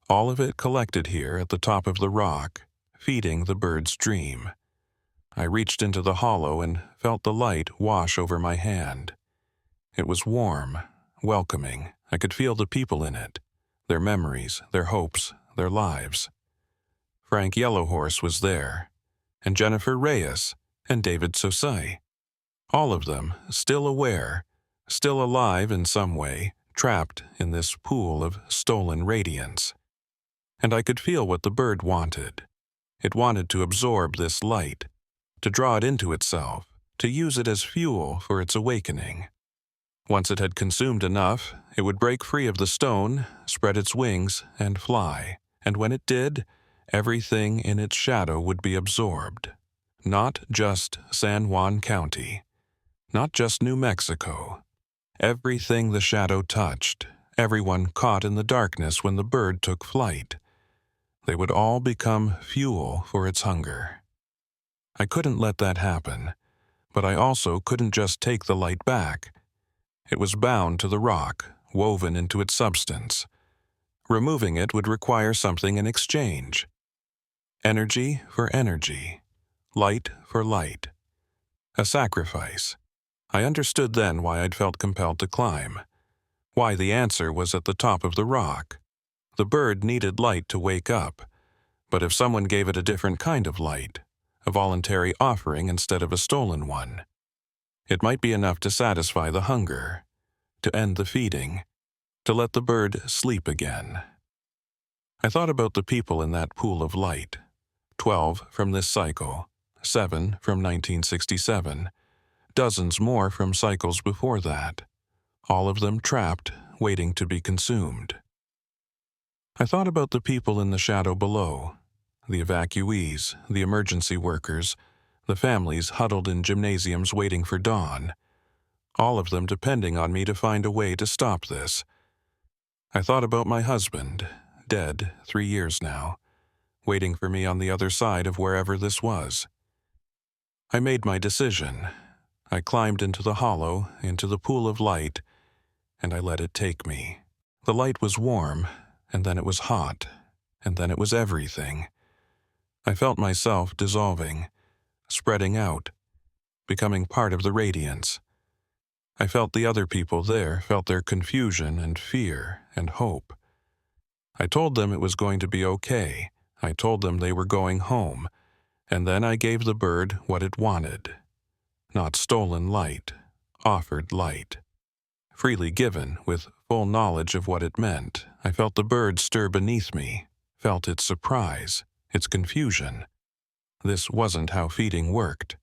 all of it collected here at the top of the rock, feeding the bird's dream. I reached into the hollow and felt the light wash over my hand. It was warm, welcoming. I could feel the people in it, their memories, their hopes, their lives. Frank Yellowhorse was there, and Jennifer Reyes, and David Sosai. All of them, still aware, still alive in some way, trapped in this pool of stolen radiance. And I could feel what the bird wanted. It wanted to absorb this light, to draw it into itself, to use it as fuel for its awakening. Once it had consumed enough, it would break free of the stone, spread its wings, and fly. And when it did, everything in its shadow would be absorbed. Not just San Juan County. Not just New Mexico. Everything the shadow touched, everyone caught in the darkness when the bird took flight. They would all become fuel for its hunger. I couldn't let that happen, but I also couldn't just take the light back. It was bound to the rock, woven into its substance. Removing it would require something in exchange. Energy for energy. Light for light. A sacrifice. I understood then why I'd felt compelled to climb. Why the answer was at the top of the rock. The bird needed light to wake up, but if someone gave it a different kind of light, a voluntary offering instead of a stolen one, it might be enough to satisfy the hunger, to end the feeding, to let the bird sleep again. I thought about the people in that pool of light. 12 from this cycle, 7 from 1967, dozens more from cycles before that, all of them trapped, waiting to be consumed. I thought about the people in the shadow below, the evacuees, the emergency workers, the families huddled in gymnasiums waiting for dawn, all of them depending on me to find a way to stop this. I thought about my husband, dead 3 years now, waiting for me on the other side of wherever this was. I made my decision. I climbed into the hollow, into the pool of light, and I let it take me. The light was warm, and then it was hot, and then it was everything. I felt myself dissolving, spreading out, becoming part of the radiance. I felt the other people there, felt their confusion and fear and hope. I told them it was going to be okay. I told them they were going home, and then I gave the bird what it wanted. Not stolen light, offered light. Freely given, with full knowledge of what it meant, I felt the bird stir beneath me, felt its surprise, its confusion. This wasn't how feeding worked.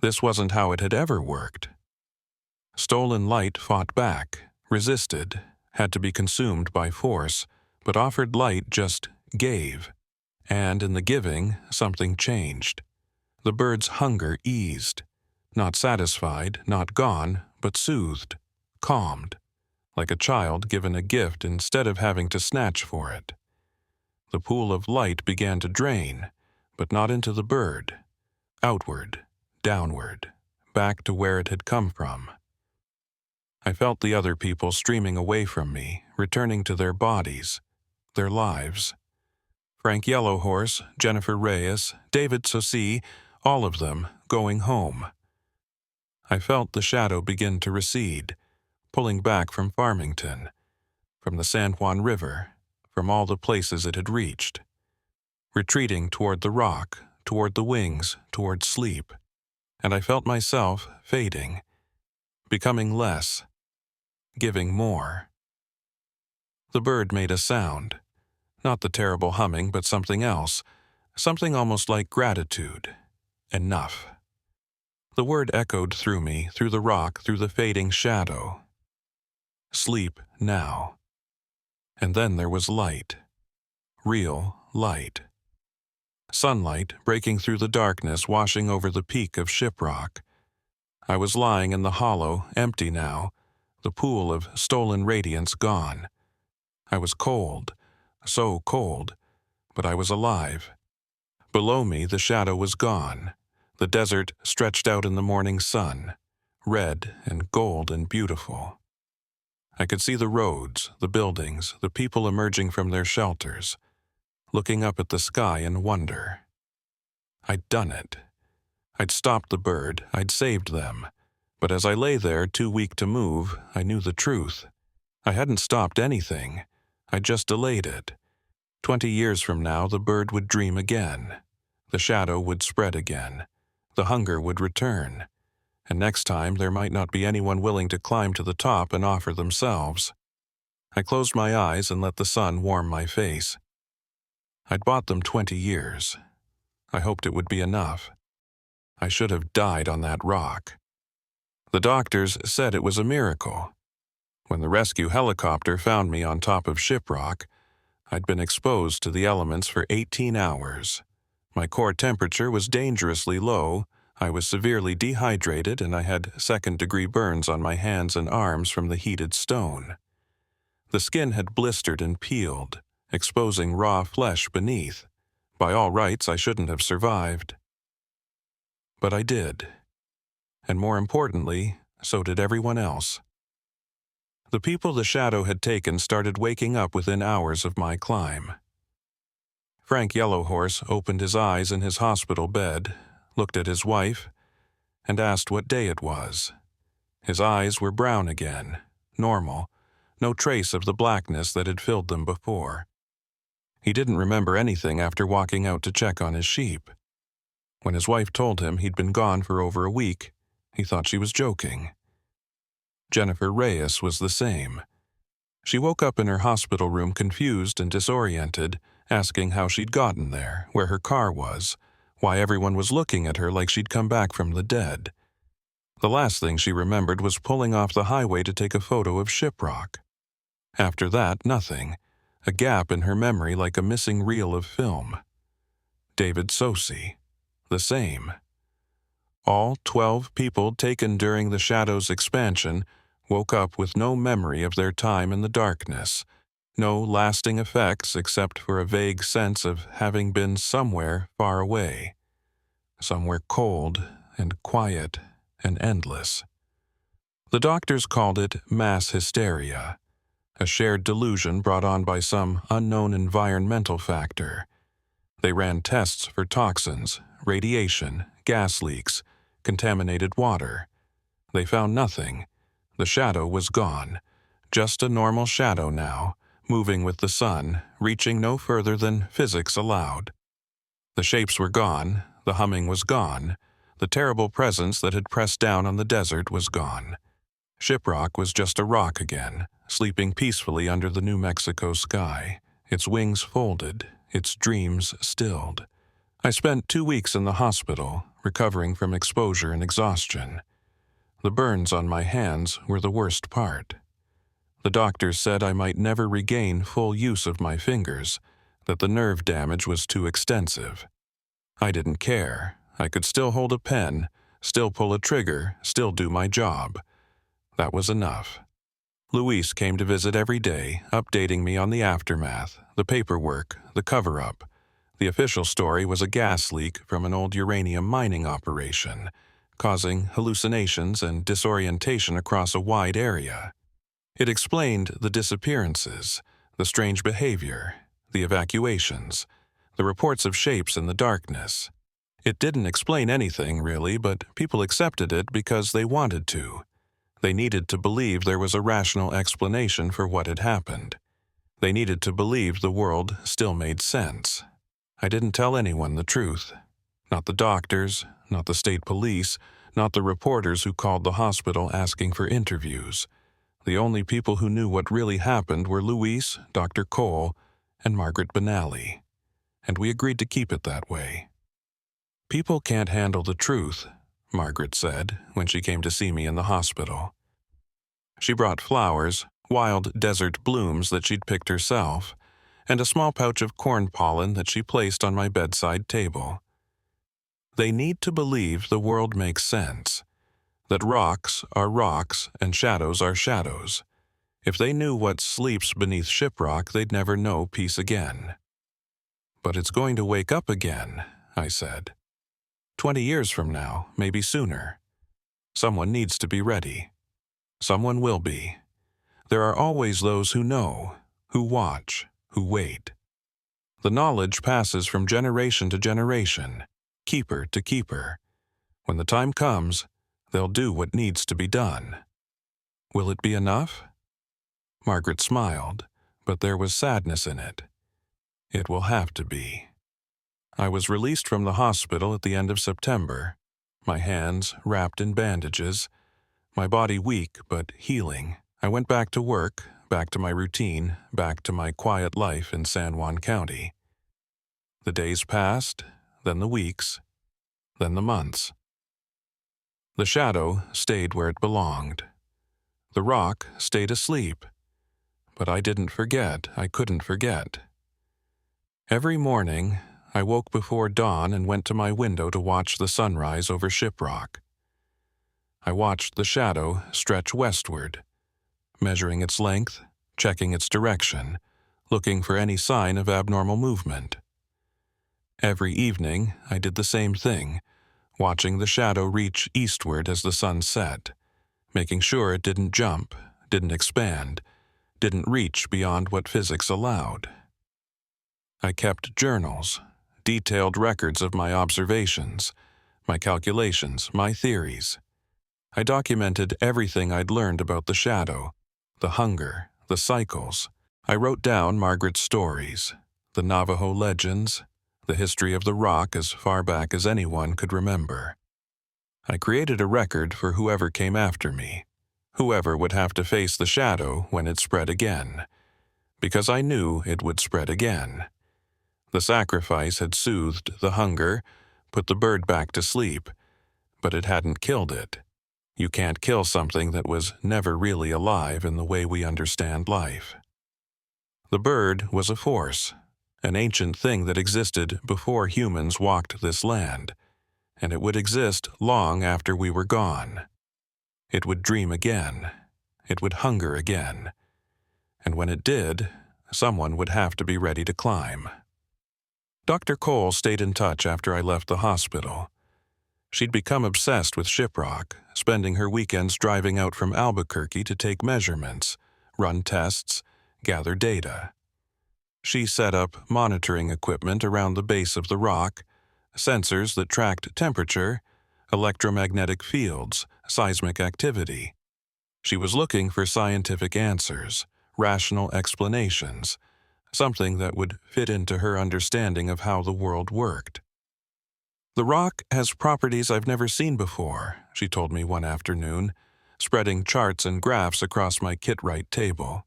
This wasn't how it had ever worked. Stolen light fought back, resisted, had to be consumed by force, but offered light just gave. And in the giving, something changed. The bird's hunger eased. Not satisfied, not gone, but soothed, calmed, like a child given a gift instead of having to snatch for it. The pool of light began to drain, but not into the bird. Outward, downward, back to where it had come from. I felt the other people streaming away from me, returning to their bodies, their lives. Frank Yellowhorse, Jennifer Reyes, David Sosi, all of them going home. I felt the shadow begin to recede, pulling back from Farmington, from the San Juan River, from all the places it had reached, retreating toward the rock, toward the wings, toward sleep, and I felt myself fading, becoming less, giving more. The bird made a sound, not the terrible humming, but something else, something almost like gratitude. Enough. The word echoed through me, through the rock, through the fading shadow. Sleep now. And then there was light. Real light. Sunlight breaking through the darkness, washing over the peak of Shiprock. I was lying in the hollow, empty now, the pool of stolen radiance gone. I was cold, so cold, but I was alive. Below me the shadow was gone. The desert stretched out in the morning sun, red and gold and beautiful. I could see the roads, the buildings, the people emerging from their shelters, looking up at the sky in wonder. I'd done it. I'd stopped the bird, I'd saved them. But as I lay there, too weak to move, I knew the truth. I hadn't stopped anything. I'd just delayed it. 20 years from now, the bird would dream again. The shadow would spread again. The hunger would return. And next time, there might not be anyone willing to climb to the top and offer themselves. I closed my eyes and let the sun warm my face. I'd bought them 20 years. I hoped it would be enough. I should have died on that rock. The doctors said it was a miracle. When the rescue helicopter found me on top of Shiprock, I'd been exposed to the elements for 18 hours. My core temperature was dangerously low, I was severely dehydrated, and I had second-degree burns on my hands and arms from the heated stone. The skin had blistered and peeled, exposing raw flesh beneath. By all rights, I shouldn't have survived. But I did. And more importantly, so did everyone else. The people the shadow had taken started waking up within hours of my climb. Frank Yellowhorse opened his eyes in his hospital bed, looked at his wife, and asked what day it was. His eyes were brown again, normal, no trace of the blackness that had filled them before. He didn't remember anything after walking out to check on his sheep. When his wife told him he'd been gone for over a week, he thought she was joking. Jennifer Reyes was the same. She woke up in her hospital room confused and disoriented, asking how she'd gotten there, where her car was, why everyone was looking at her like she'd come back from the dead. The last thing she remembered was pulling off the highway to take a photo of Shiprock. After that, nothing. a gap in her memory like a missing reel of film. David Sosi, the same. All 12 people taken during the Shadow's expansion woke up with no memory of their time in the darkness, no lasting effects except for a vague sense of having been somewhere far away, somewhere cold and quiet and endless. The doctors called it mass hysteria, a shared delusion brought on by some unknown environmental factor. They ran tests for toxins, radiation, gas leaks, contaminated water. They found nothing. The shadow was gone. Just a normal shadow now, moving with the sun, reaching no further than physics allowed. The shapes were gone, the humming was gone, the terrible presence that had pressed down on the desert was gone. Shiprock was just a rock again, sleeping peacefully under the New Mexico sky, its wings folded, its dreams stilled. I spent 2 weeks in the hospital, recovering from exposure and exhaustion. The burns on my hands were the worst part. The doctors said I might never regain full use of my fingers, that the nerve damage was too extensive. I didn't care. I could still hold a pen, still pull a trigger, still do my job. That was enough. Luis came to visit every day, updating me on the aftermath, the paperwork, the cover-up. The official story was a gas leak from an old uranium mining operation, causing hallucinations and disorientation across a wide area. It explained the disappearances, the strange behavior, the evacuations, the reports of shapes in the darkness. It didn't explain anything, really, but people accepted it because they wanted to. They needed to believe there was a rational explanation for what had happened. They needed to believe the world still made sense. I didn't tell anyone the truth. Not the doctors, not the state police, not the reporters who called the hospital asking for interviews. The only people who knew what really happened were Luis, Dr. Cole, and Margaret Benally. And we agreed to keep it that way. People can't handle the truth, Margaret said when she came to see me in the hospital. She brought flowers, wild desert blooms that she'd picked herself, and a small pouch of corn pollen that she placed on my bedside table. They need to believe the world makes sense, that rocks are rocks and shadows are shadows. If they knew what sleeps beneath Shiprock, they'd never know peace again. But it's going to wake up again, I said. 20 years from now, maybe sooner. Someone needs to be ready. Someone will be. There are always those who know, who watch, who wait. The knowledge passes from generation to generation, keeper to keeper. When the time comes, they'll do what needs to be done. Will it be enough? Margaret smiled, but there was sadness in it. It will have to be. I was released from the hospital at the end of September, my hands wrapped in bandages, my body weak but healing. I went back to work, back to my routine, back to my quiet life in San Juan County. The days passed, then the weeks, then the months. The shadow stayed where it belonged. The rock stayed asleep. But I didn't forget, I couldn't forget. Every morning, I woke before dawn and went to my window to watch the sunrise over Shiprock. I watched the shadow stretch westward, measuring its length, checking its direction, looking for any sign of abnormal movement. Every evening, I did the same thing, watching the shadow reach eastward as the sun set, making sure it didn't jump, didn't expand, didn't reach beyond what physics allowed. I kept journals, detailed records of my observations, my calculations, my theories. I documented everything I'd learned about the shadow, the hunger, the cycles. I wrote down Margaret's stories, the Navajo legends, the history of the rock as far back as anyone could remember. I created a record for whoever came after me, whoever would have to face the shadow when it spread again, because I knew it would spread again. The sacrifice had soothed the hunger, put the bird back to sleep, but it hadn't killed it. You can't kill something that was never really alive in the way we understand life. The bird was a force, an ancient thing that existed before humans walked this land, and it would exist long after we were gone. It would dream again. It would hunger again. And when it did, someone would have to be ready to climb. Dr. Cole stayed in touch after I left the hospital. She'd become obsessed with Shiprock, spending her weekends driving out from Albuquerque to take measurements, run tests, gather data. She set up monitoring equipment around the base of the rock, sensors that tracked temperature, electromagnetic fields, seismic activity. She was looking for scientific answers, rational explanations, something that would fit into her understanding of how the world worked. "The rock has properties I've never seen before," she told me one afternoon, spreading charts and graphs across my Kit-Wright table.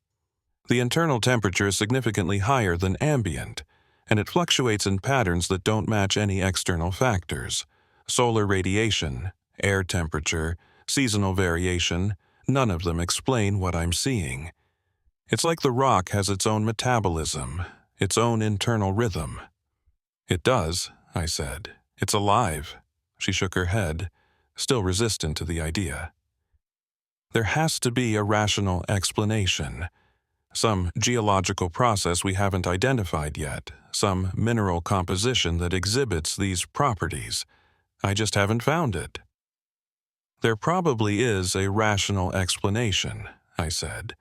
"The internal temperature is significantly higher than ambient, and it fluctuates in patterns that don't match any external factors. Solar radiation, air temperature, seasonal variation, none of them explain what I'm seeing. It's like the rock has its own metabolism, its own internal rhythm." "It does," I said. "It's alive." She shook her head, still resistant to the idea. "There has to be a rational explanation. Some geological process we haven't identified yet, some mineral composition that exhibits these properties. I just haven't found it." "There probably is a rational explanation," I said.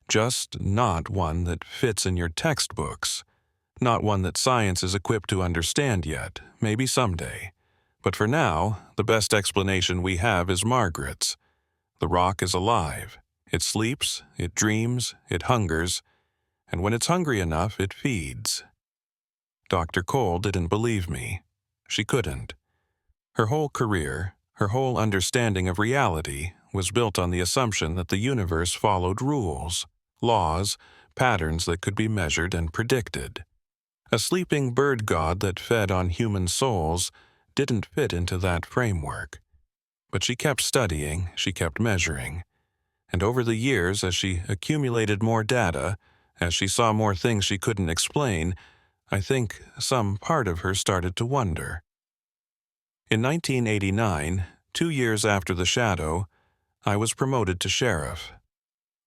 "Just not one that fits in your textbooks. Not one that science is equipped to understand yet, maybe someday. But for now, the best explanation we have is Margaret's. The rock is alive. It sleeps, it dreams, it hungers, and when it's hungry enough, it feeds." Dr. Cole didn't believe me. She couldn't. Her whole career, her whole understanding of reality, was built on the assumption that the universe followed rules, laws, patterns that could be measured and predicted. A sleeping bird god that fed on human souls didn't fit into that framework. But she kept studying, she kept measuring. And over the years, as she accumulated more data, as she saw more things she couldn't explain, I think some part of her started to wonder. In 1989, 2 years after the shadow, I was promoted to sheriff.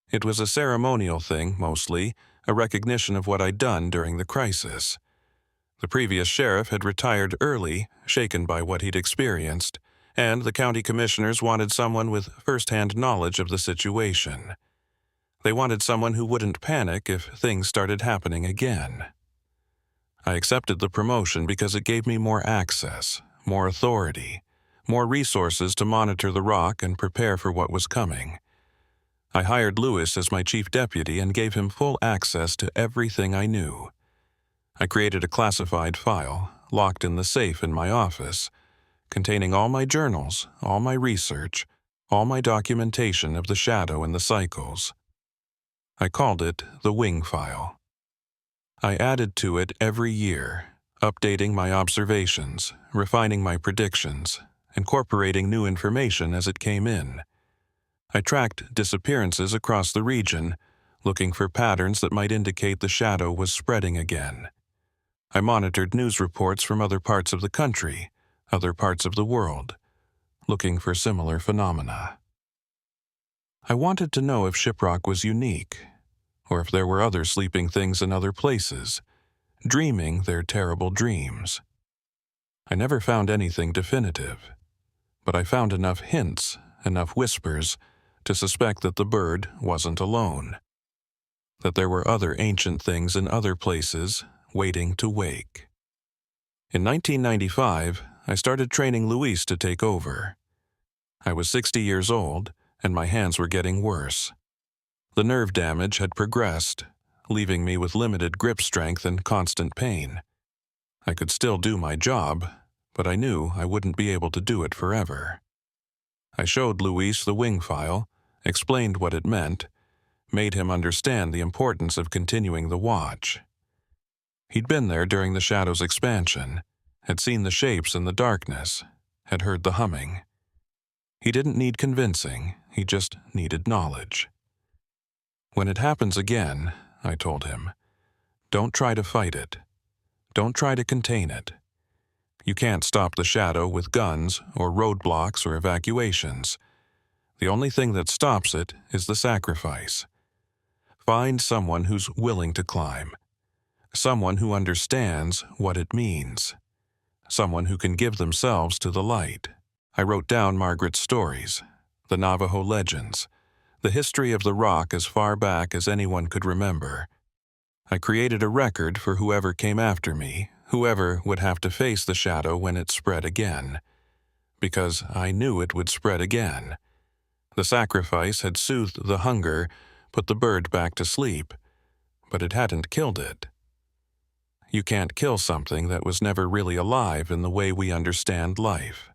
It was a ceremonial thing, mostly, a recognition of what I'd done during the crisis. The previous sheriff had retired early, shaken by what he'd experienced, and the county commissioners wanted someone with first-hand knowledge of the situation. They wanted someone who wouldn't panic if things started happening again. I accepted the promotion because it gave me more access, more authority, more resources to monitor the rock and prepare for what was coming. I hired Lewis as my chief deputy and gave him full access to everything I knew. I created a classified file, locked in the safe in my office, containing all my journals, all my research, all my documentation of the shadow and the cycles. I called it the Wing File. I added to it every year, updating my observations, refining my predictions, incorporating new information as it came in. I tracked disappearances across the region, looking for patterns that might indicate the shadow was spreading again. I monitored news reports from other parts of the country, other parts of the world, looking for similar phenomena. I wanted to know if Shiprock was unique, or if there were other sleeping things in other places, dreaming their terrible dreams. I never found anything definitive, but I found enough hints, enough whispers, to suspect that the bird wasn't alone, that there were other ancient things in other places waiting to wake. In 1995, I started training Luis to take over. I was 60 years old, and my hands were getting worse. The nerve damage had progressed, leaving me with limited grip strength and constant pain. I could still do my job, but I knew I wouldn't be able to do it forever. I showed Luis the Wing File, explained what it meant, made him understand the importance of continuing the watch. He'd been there during the shadow's expansion, had seen the shapes in the darkness, had heard the humming. He didn't need convincing, he just needed knowledge. "When it happens again," I told him, Don't try to fight it. Don't try to contain it. You can't stop the shadow with guns or roadblocks or evacuations. The only thing that stops it is the sacrifice. Find someone who's willing to climb. Someone who understands what it means. Someone who can give themselves to the light. I wrote down Margaret's stories, the Navajo legends, the history of the rock as far back as anyone could remember. I created a record for whoever came after me, whoever would have to face the shadow when it spread again. Because I knew it would spread again. The sacrifice had soothed the hunger, put the bird back to sleep, but it hadn't killed it. You can't kill something that was never really alive in the way we understand life.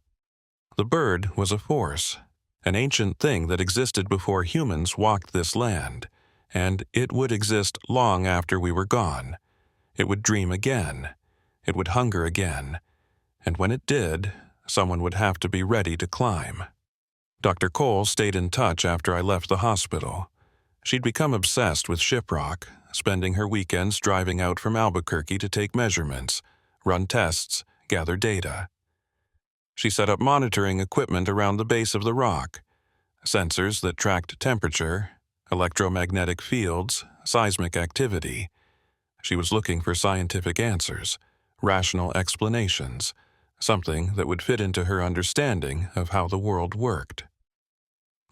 The bird was a force, an ancient thing that existed before humans walked this land, and it would exist long after we were gone. It would dream again. It would hunger again. And when it did, someone would have to be ready to climb. Dr. Cole stayed in touch after I left the hospital. She'd become obsessed with Shiprock, spending her weekends driving out from Albuquerque to take measurements, run tests, gather data. She set up monitoring equipment around the base of the rock, sensors that tracked temperature, electromagnetic fields, seismic activity. She was looking for scientific answers, rational explanations, something that would fit into her understanding of how the world worked.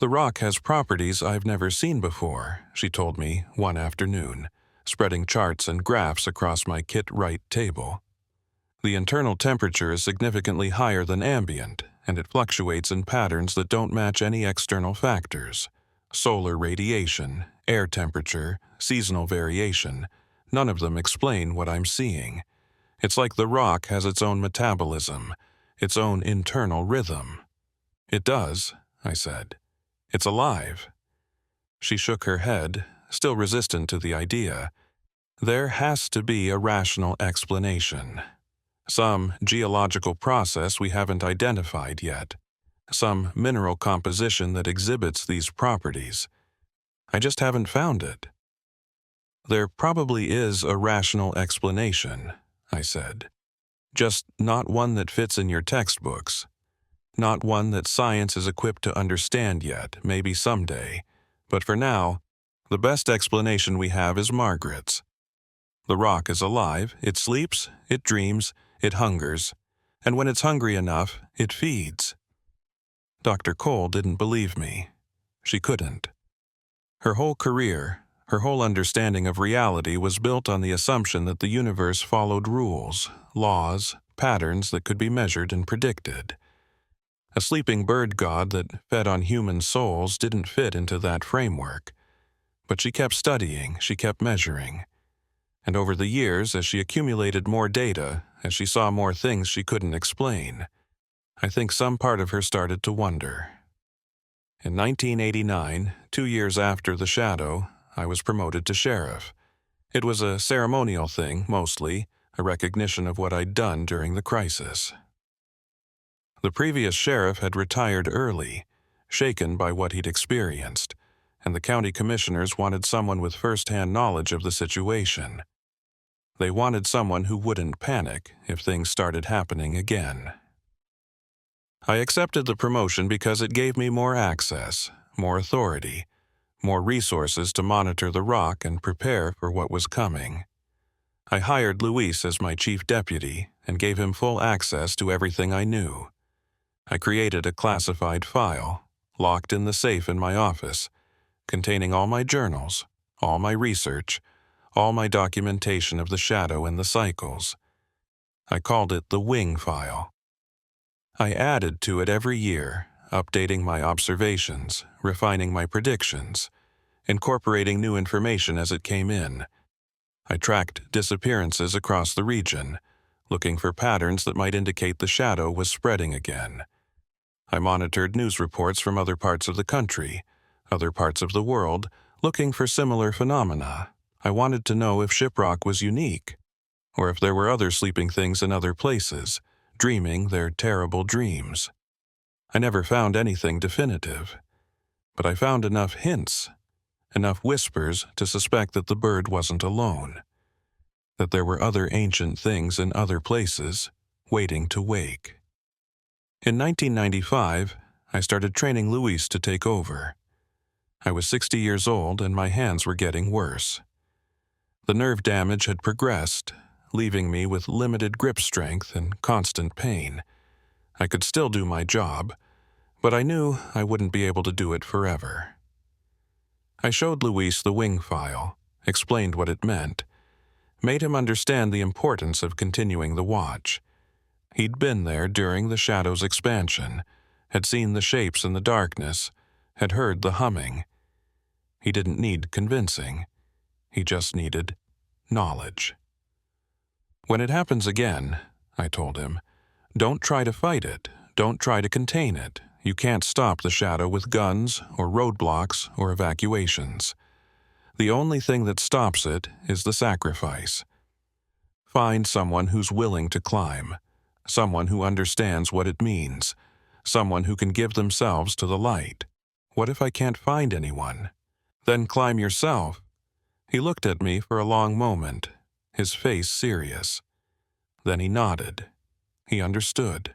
The rock has properties I've never seen before, she told me one afternoon, spreading charts and graphs across my Kit-Wright table. The internal temperature is significantly higher than ambient, and it fluctuates in patterns that don't match any external factors. Solar radiation, air temperature, seasonal variation, none of them explain what I'm seeing. It's like the rock has its own metabolism, its own internal rhythm. It does, I said. It's alive. She shook her head, still resistant to the idea. There has to be a rational explanation. Some geological process we haven't identified yet. Some mineral composition that exhibits these properties. I just haven't found it. There probably is a rational explanation, I said. Just not one that fits in your textbooks. Not one that science is equipped to understand yet, maybe someday. But for now, the best explanation we have is Margaret's. The rock is alive, it sleeps, it dreams, it hungers, and when it's hungry enough, it feeds. Dr. Cole didn't believe me. She couldn't. Her whole career, her whole understanding of reality was built on the assumption that the universe followed rules, laws, patterns that could be measured and predicted. A sleeping bird god that fed on human souls didn't fit into that framework. But she kept studying, she kept measuring. And over the years, as she accumulated more data, as she saw more things she couldn't explain, I think some part of her started to wonder. In 1989, 2 years after the shadow, I was promoted to sheriff. It was a ceremonial thing, mostly, a recognition of what I'd done during the crisis. The previous sheriff had retired early, shaken by what he'd experienced, and the county commissioners wanted someone with first-hand knowledge of the situation. They wanted someone who wouldn't panic if things started happening again. I accepted the promotion because it gave me more access, more authority, more resources to monitor the rock and prepare for what was coming. I hired Luis as my chief deputy and gave him full access to everything I knew. I created a classified file, locked in the safe in my office, containing all my journals, all my research, all my documentation of the shadow and the cycles. I called it the Wing File. I added to it every year, updating my observations, refining my predictions, incorporating new information as it came in. I tracked disappearances across the region, looking for patterns that might indicate the shadow was spreading again. I monitored news reports from other parts of the country, other parts of the world, looking for similar phenomena. I wanted to know if Shiprock was unique, or if there were other sleeping things in other places, dreaming their terrible dreams. I never found anything definitive, but I found enough hints, enough whispers to suspect that the bird wasn't alone. that there were other ancient things in other places, waiting to wake. In 1995, I started training Luis to take over. I was 60 years old and my hands were getting worse. The nerve damage had progressed, leaving me with limited grip strength and constant pain. I could still do my job, but I knew I wouldn't be able to do it forever. I showed Luis the wing file, explained what it meant, made him understand the importance of continuing the watch. He'd been there during the shadow's expansion, had seen the shapes in the darkness, had heard the humming. He didn't need convincing. He just needed knowledge. When it happens again, I told him, don't try to fight it. Don't try to contain it. You can't stop the shadow with guns or roadblocks or evacuations. The only thing that stops it is the sacrifice. Find someone who's willing to climb, someone who understands what it means, someone who can give themselves to the light. What if I can't find anyone? Then climb yourself. He looked at me for a long moment, his face serious. Then he nodded. He understood.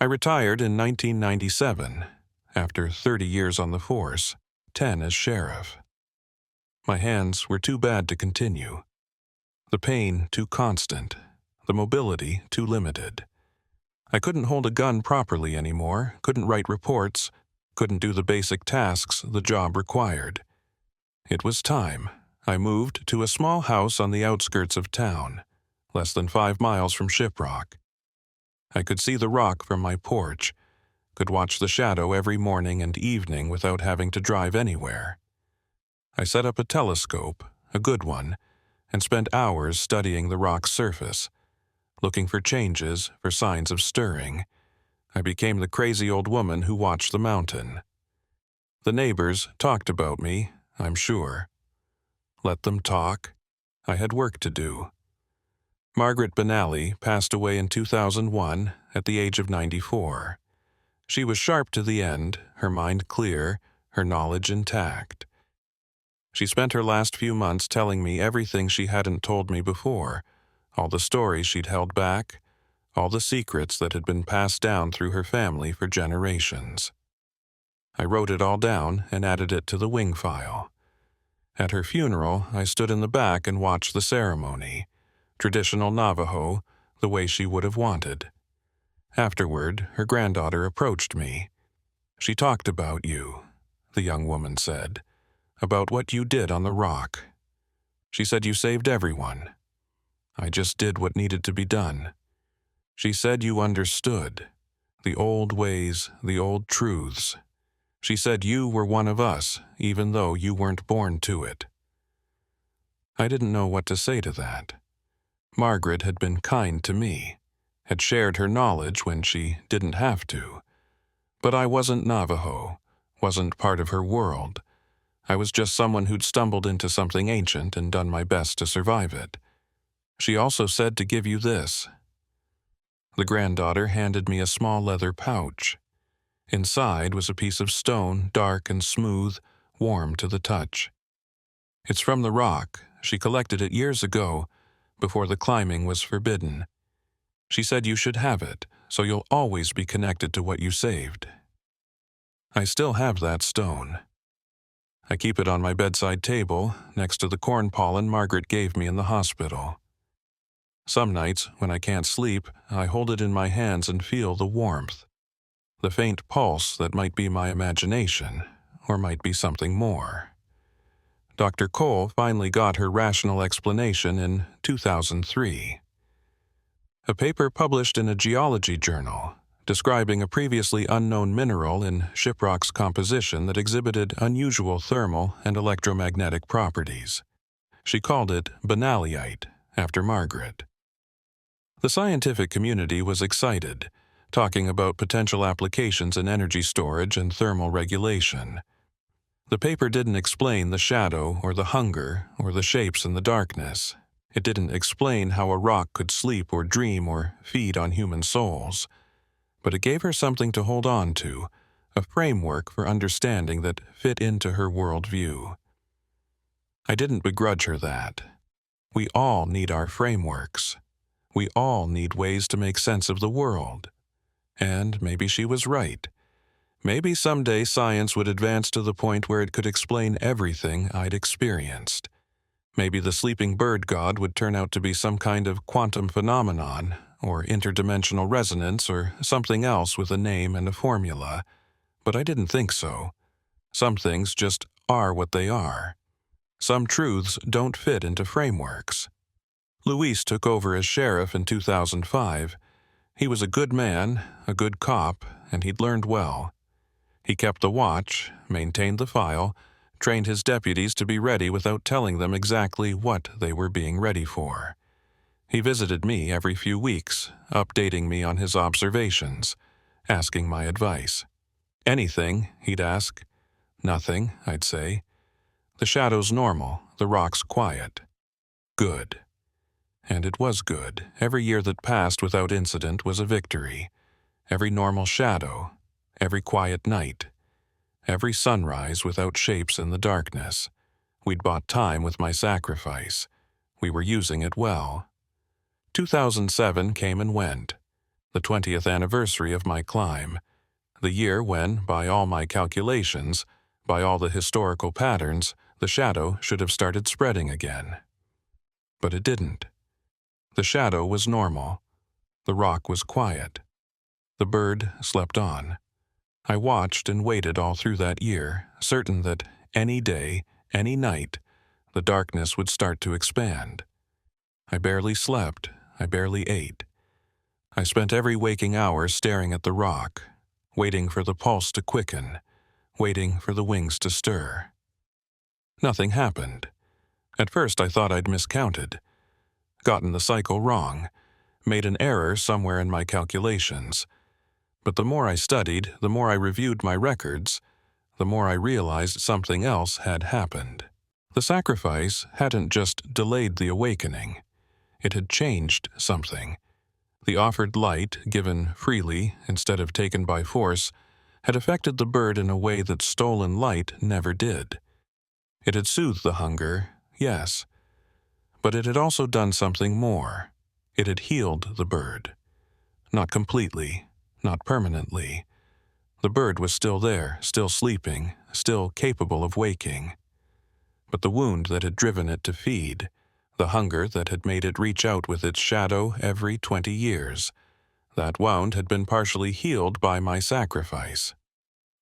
I retired in 1997, after 30 years on the force, 10 as sheriff. My hands were too bad to continue. The pain too constant, the mobility too limited. I couldn't hold a gun properly anymore, couldn't write reports, couldn't do the basic tasks the job required. It was time. I moved to a small house on the outskirts of town, less than 5 miles from Shiprock. I could see the rock from my porch, could watch the shadow every morning and evening without having to drive anywhere. I set up a telescope, a good one, and spent hours studying the rock's surface, looking for changes, for signs of stirring. I became the crazy old woman who watched the mountain. The neighbors talked about me, I'm sure. Let them talk. I had work to do. Margaret Benally passed away in 2001 at the age of 94. She was sharp to the end, her mind clear, her knowledge intact. She spent her last few months telling me everything she hadn't told me before, all the stories she'd held back, all the secrets that had been passed down through her family for generations. I wrote it all down and added it to the wing file. At her funeral, I stood in the back and watched the ceremony, traditional Navajo, the way she would have wanted. Afterward, her granddaughter approached me. She talked about you, the young woman said, about what you did on the rock. She said you saved everyone. I just did what needed to be done. She said you understood, the old ways, the old truths. She said you were one of us, even though you weren't born to it. I didn't know what to say to that. Margaret had been kind to me, had shared her knowledge when she didn't have to. But I wasn't Navajo, wasn't part of her world. I was just someone who'd stumbled into something ancient and done my best to survive it. She also said to give you this. The granddaughter handed me a small leather pouch. Inside was a piece of stone, dark and smooth, warm to the touch. It's from the rock. She collected it years ago, before the climbing was forbidden. She said you should have it, so you'll always be connected to what you saved. I still have that stone. I keep it on my bedside table, next to the corn pollen Margaret gave me in the hospital. Some nights, when I can't sleep, I hold it in my hands and feel the warmth, the faint pulse that might be my imagination, or might be something more. Dr. Cole finally got her rational explanation in 2003. A paper published in a geology journal describing a previously unknown mineral in Shiprock's composition that exhibited unusual thermal and electromagnetic properties. She called it Benalliite, after Margaret. The scientific community was excited, talking about potential applications in energy storage and thermal regulation. The paper didn't explain the shadow or the hunger or the shapes in the darkness. It didn't explain how a rock could sleep or dream or feed on human souls. But it gave her something to hold on to, a framework for understanding that fit into her worldview. I didn't begrudge her that. We all need our frameworks. We all need ways to make sense of the world. And maybe she was right. Maybe someday science would advance to the point where it could explain everything I'd experienced. Maybe the sleeping bird god would turn out to be some kind of quantum phenomenon, or interdimensional resonance, or something else with a name and a formula. But I didn't think so. Some things just are what they are. Some truths don't fit into frameworks. Luis took over as sheriff in 2005. He was a good man, a good cop, and he'd learned well. He kept the watch, maintained the file, trained his deputies to be ready without telling them exactly what they were being ready for. He visited me every few weeks, updating me on his observations, asking my advice. Anything, he'd ask. Nothing, I'd say. The shadow's normal, the rock's quiet. Good. And it was good. Every year that passed without incident was a victory. Every normal shadow, every quiet night, every sunrise without shapes in the darkness. We'd bought time with my sacrifice. We were using it well. 2007 came and went, the 20th anniversary of my climb, the year when, by all my calculations, by all the historical patterns, the shadow should have started spreading again. But it didn't. The shadow was normal. The rock was quiet. The bird slept on. I watched and waited all through that year, certain that any day, any night, the darkness would start to expand. I barely slept. I barely ate. I spent every waking hour staring at the rock, waiting for the pulse to quicken, waiting for the wings to stir. Nothing happened. At first I thought I'd miscounted, gotten the cycle wrong, made an error somewhere in my calculations. But the more I studied, the more I reviewed my records, the more I realized something else had happened. The sacrifice hadn't just delayed the awakening. It had changed something. The offered light, given freely instead of taken by force, had affected the bird in a way that stolen light never did. It had soothed the hunger, yes, but it had also done something more. It had healed the bird. Not completely, not permanently. The bird was still there, still sleeping, still capable of waking. But the wound that had driven it to feed, the hunger that had made it reach out with its shadow every 20 years, that wound had been partially healed by my sacrifice.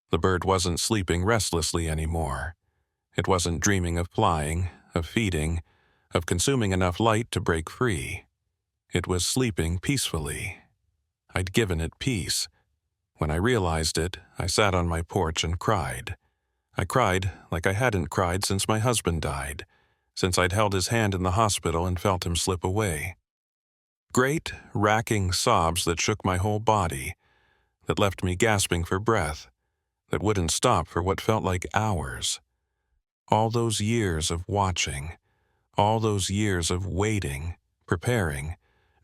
The bird wasn't sleeping restlessly anymore. It wasn't dreaming of flying, of feeding, of consuming enough light to break free. It was sleeping peacefully. I'd given it peace. When I realized it, I sat on my porch and cried. I cried like I hadn't cried since my husband died, since I'd held his hand in the hospital and felt him slip away. Great, racking sobs that shook my whole body, that left me gasping for breath, that wouldn't stop for what felt like hours. All those years of watching, all those years of waiting, preparing,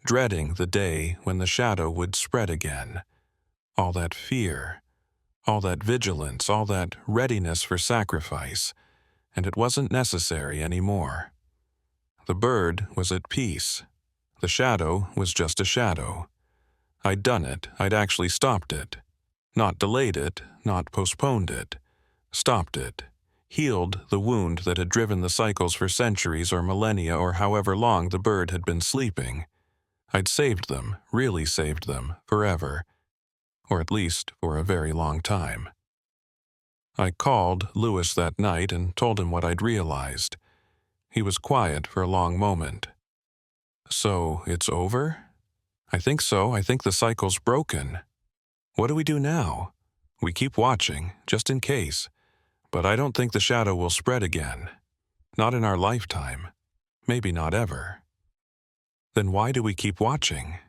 dreading the day when the shadow would spread again. All that fear, all that vigilance, all that readiness for sacrifice, and it wasn't necessary anymore. The bird was at peace. The shadow was just a shadow. I'd done it. I'd actually stopped it. Not delayed it, not postponed it. Stopped it. Healed the wound that had driven the cycles for centuries or millennia or however long the bird had been sleeping. I'd saved them, really saved them, forever. Or at least for a very long time. I called Louis that night and told him what I'd realized. He was quiet for a long moment. So, it's over? I think so. I think the cycle's broken. What do we do now? We keep watching, just in case. But I don't think the shadow will spread again. Not in our lifetime. Maybe not ever. Then why do we keep watching?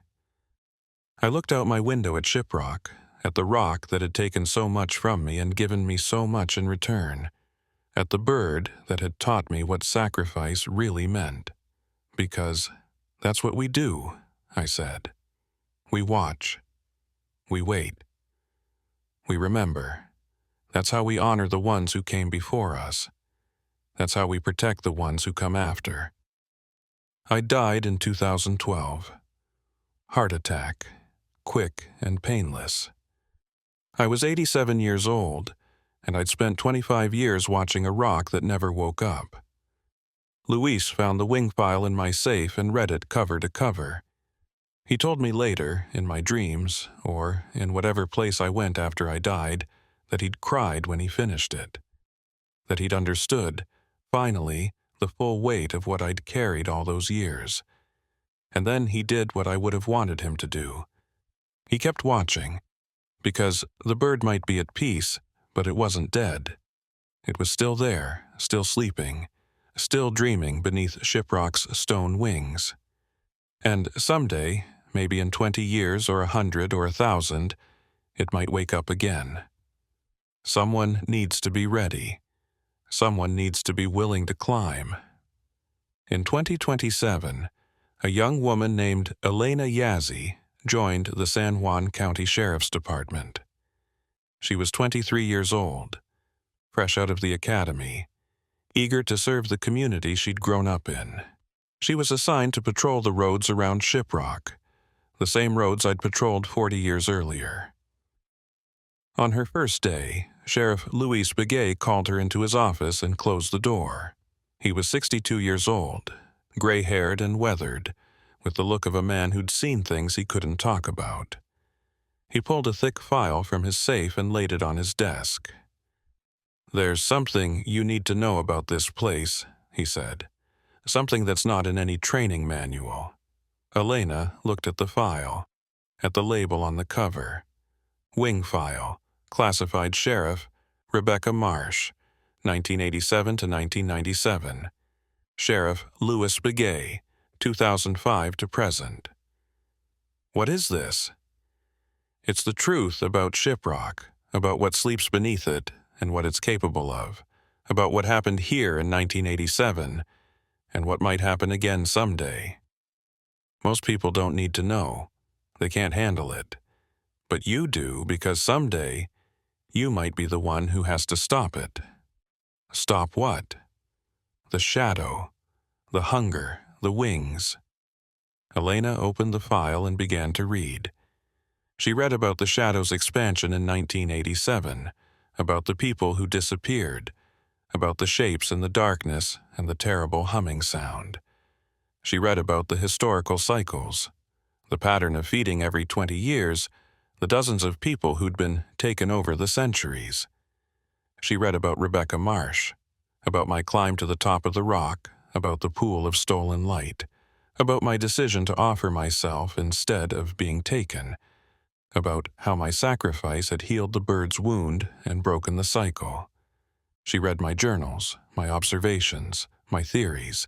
I looked out my window at Shiprock, at the rock that had taken so much from me and given me so much in return, at the bird that had taught me what sacrifice really meant. Because that's what we do, I said. We watch. We wait. We remember. That's how we honor the ones who came before us. That's how we protect the ones who come after. I died in 2012. Heart attack, quick and painless. I was 87 years old, and I'd spent 25 years watching a rock that never woke up. Luis found the wing file in my safe and read it cover to cover. He told me later, in my dreams, or in whatever place I went after I died, that he'd cried when he finished it. That he'd understood, finally, the full weight of what I'd carried all those years. And then he did what I would have wanted him to do. He kept watching, because the bird might be at peace, but it wasn't dead. It was still there, still sleeping, still dreaming beneath Shiprock's stone wings. And someday, maybe in 20 years or 100 or 1,000, it might wake up again. Someone needs to be ready. Someone needs to be willing to climb. In 2027, a young woman named Elena Yazzie joined the San Juan County Sheriff's Department. She was 23 years old, fresh out of the academy, eager to serve the community she'd grown up in. She was assigned to patrol the roads around Shiprock, the same roads I'd patrolled 40 years earlier. On her first day, Sheriff Luis Begay called her into his office and closed the door. He was 62 years old, gray-haired and weathered, with the look of a man who'd seen things he couldn't talk about. He pulled a thick file from his safe and laid it on his desk. "There's something you need to know about this place," he said. "Something that's not in any training manual." Elena looked at the file, at the label on the cover. Wing file, classified Sheriff, Rebecca Marsh, 1987 to 1997. Sheriff Luis Begay, 2005 to present. "What is this?" "It's the truth about Shiprock, about what sleeps beneath it and what it's capable of, about what happened here in 1987 and what might happen again someday. Most people don't need to know. They can't handle it. But you do, because someday you might be the one who has to stop it." "Stop what?" "The shadow, the hunger, the wings." Elena opened the file and began to read. She read about the shadow's expansion in 1987, about the people who disappeared, about the shapes in the darkness and the terrible humming sound. She read about the historical cycles, the pattern of feeding every 20 years, the dozens of people who'd been taken over the centuries. She read about Rebecca Marsh, about my climb to the top of the rock, about the pool of stolen light, about my decision to offer myself instead of being taken, about how my sacrifice had healed the bird's wound and broken the cycle. She read my journals, my observations, my theories.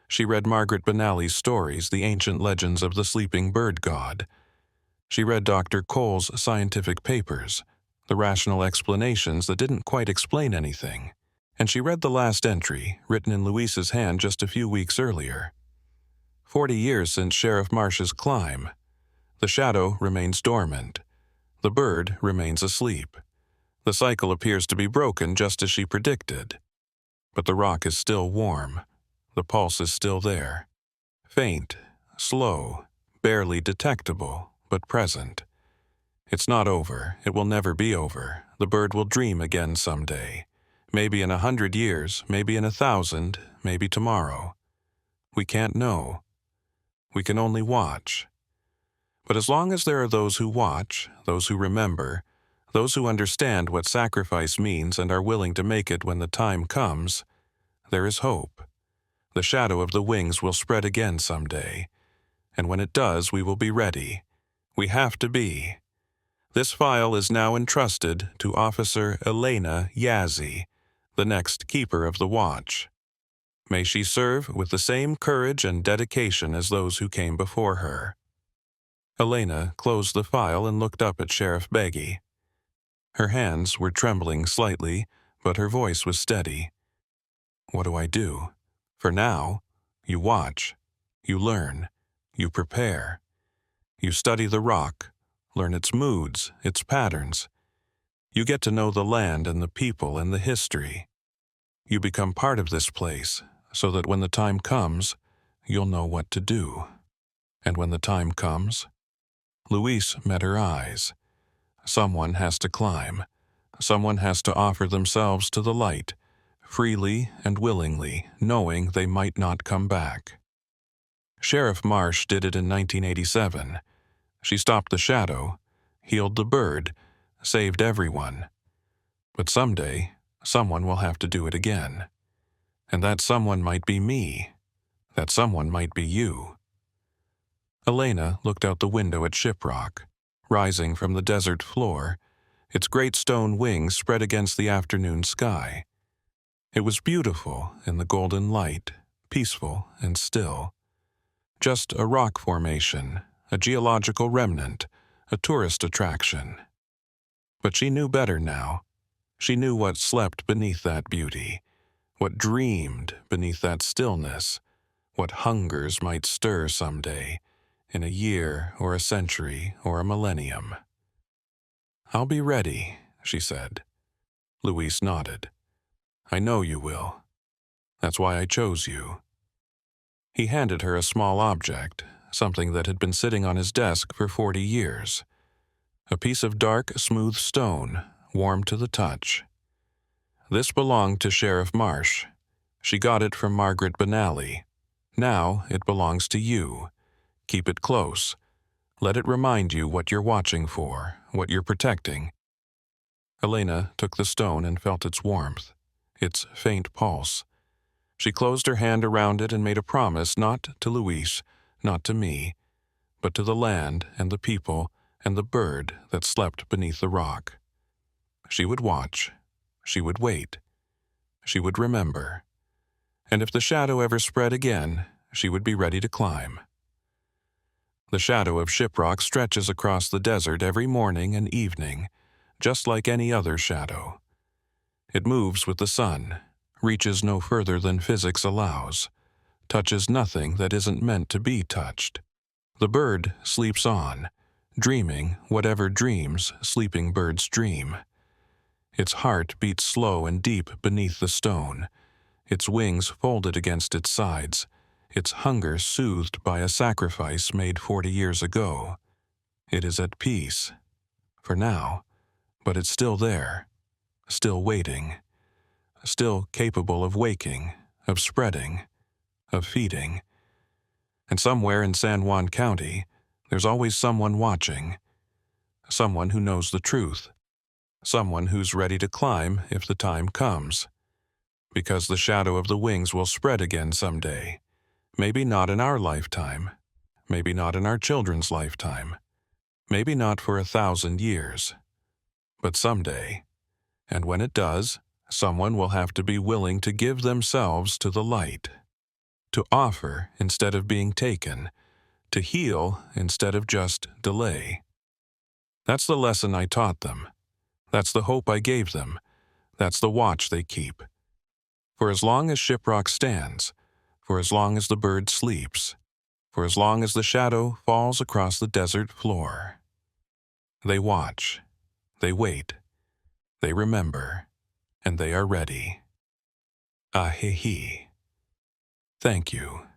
She read Margaret Benally's stories, the ancient legends of the sleeping bird god. She read Dr. Cole's scientific papers, the rational explanations that didn't quite explain anything. And she read the last entry, written in Luis's hand just a few weeks earlier. 40 years since Sheriff Marsh's climb. The shadow remains dormant. The bird remains asleep. The cycle appears to be broken just as she predicted. But the rock is still warm. The pulse is still there. Faint, slow, barely detectable, but present. It's not over. It will never be over. The bird will dream again someday. Maybe in 100 years, maybe in 1,000, maybe tomorrow. We can't know. We can only watch. But as long as there are those who watch, those who remember, those who understand what sacrifice means and are willing to make it when the time comes, there is hope. The shadow of the wings will spread again someday. And when it does, we will be ready. We have to be. This file is now entrusted to Officer Elena Yazzie, the next keeper of the watch. May she serve with the same courage and dedication as those who came before her. Elena closed the file and looked up at Sheriff Begay. Her hands were trembling slightly, but her voice was steady. "What do I do? For now, you watch, you learn, you prepare. You study the rock, learn its moods, its patterns. You get to know the land and the people and the history. You become part of this place, so that when the time comes, you'll know what to do. And when the time comes, Louise met her eyes. Someone has to climb. Someone has to offer themselves to the light, freely and willingly, knowing they might not come back. Sheriff Marsh did it in 1987. She stopped the shadow, healed the bird, saved everyone. But someday, someone will have to do it again. And that someone might be me. That someone might be you. Elena looked out the window at Shiprock, rising from the desert floor, its great stone wings spread against the afternoon sky. It was beautiful in the golden light, peaceful and still. Just a rock formation, a geological remnant, a tourist attraction. But she knew better now. She knew what slept beneath that beauty, what dreamed beneath that stillness, what hungers might stir someday, in a year or a century or a millennium. "I'll be ready," she said. Louise nodded. "I know you will. That's why I chose you." He handed her a small object, something that had been sitting on his desk for 40 years. A piece of dark, smooth stone, warm to the touch. This belonged to Sheriff Marsh. She got it from Margaret Benally. Now it belongs to you. Keep it close. Let it remind you what you're watching for, what you're protecting. Elena took the stone and felt its warmth, its faint pulse. She closed her hand around it and made a promise not to Louise, not to me, but to the land and the people and the bird that slept beneath the rock. She would watch. She would wait. She would remember. And if the shadow ever spread again, she would be ready to climb. The shadow of Shiprock stretches across the desert every morning and evening, just like any other shadow. It moves with the sun, reaches no further than physics allows, touches nothing that isn't meant to be touched. The bird sleeps on, dreaming whatever dreams sleeping birds dream. Its heart beats slow and deep beneath the stone, its wings folded against its sides, its hunger soothed by a sacrifice made 40 years ago. It is at peace, for now, but it's still there, still waiting, still capable of waking, of spreading, of feeding. And somewhere in San Juan County, there's always someone watching, someone who knows the truth, someone who's ready to climb if the time comes, because the shadow of the wings will spread again someday. Maybe not in our lifetime, maybe not in our children's lifetime, maybe not for 1,000 years, but someday. And when it does, someone will have to be willing to give themselves to the light, to offer instead of being taken, to heal instead of just delay. That's the lesson I taught them. That's the hope I gave them. That's the watch they keep. For as long as Shiprock stands, for as long as the bird sleeps, for as long as the shadow falls across the desert floor. They watch, they wait, they remember, and they are ready. Ahihi. Thank you.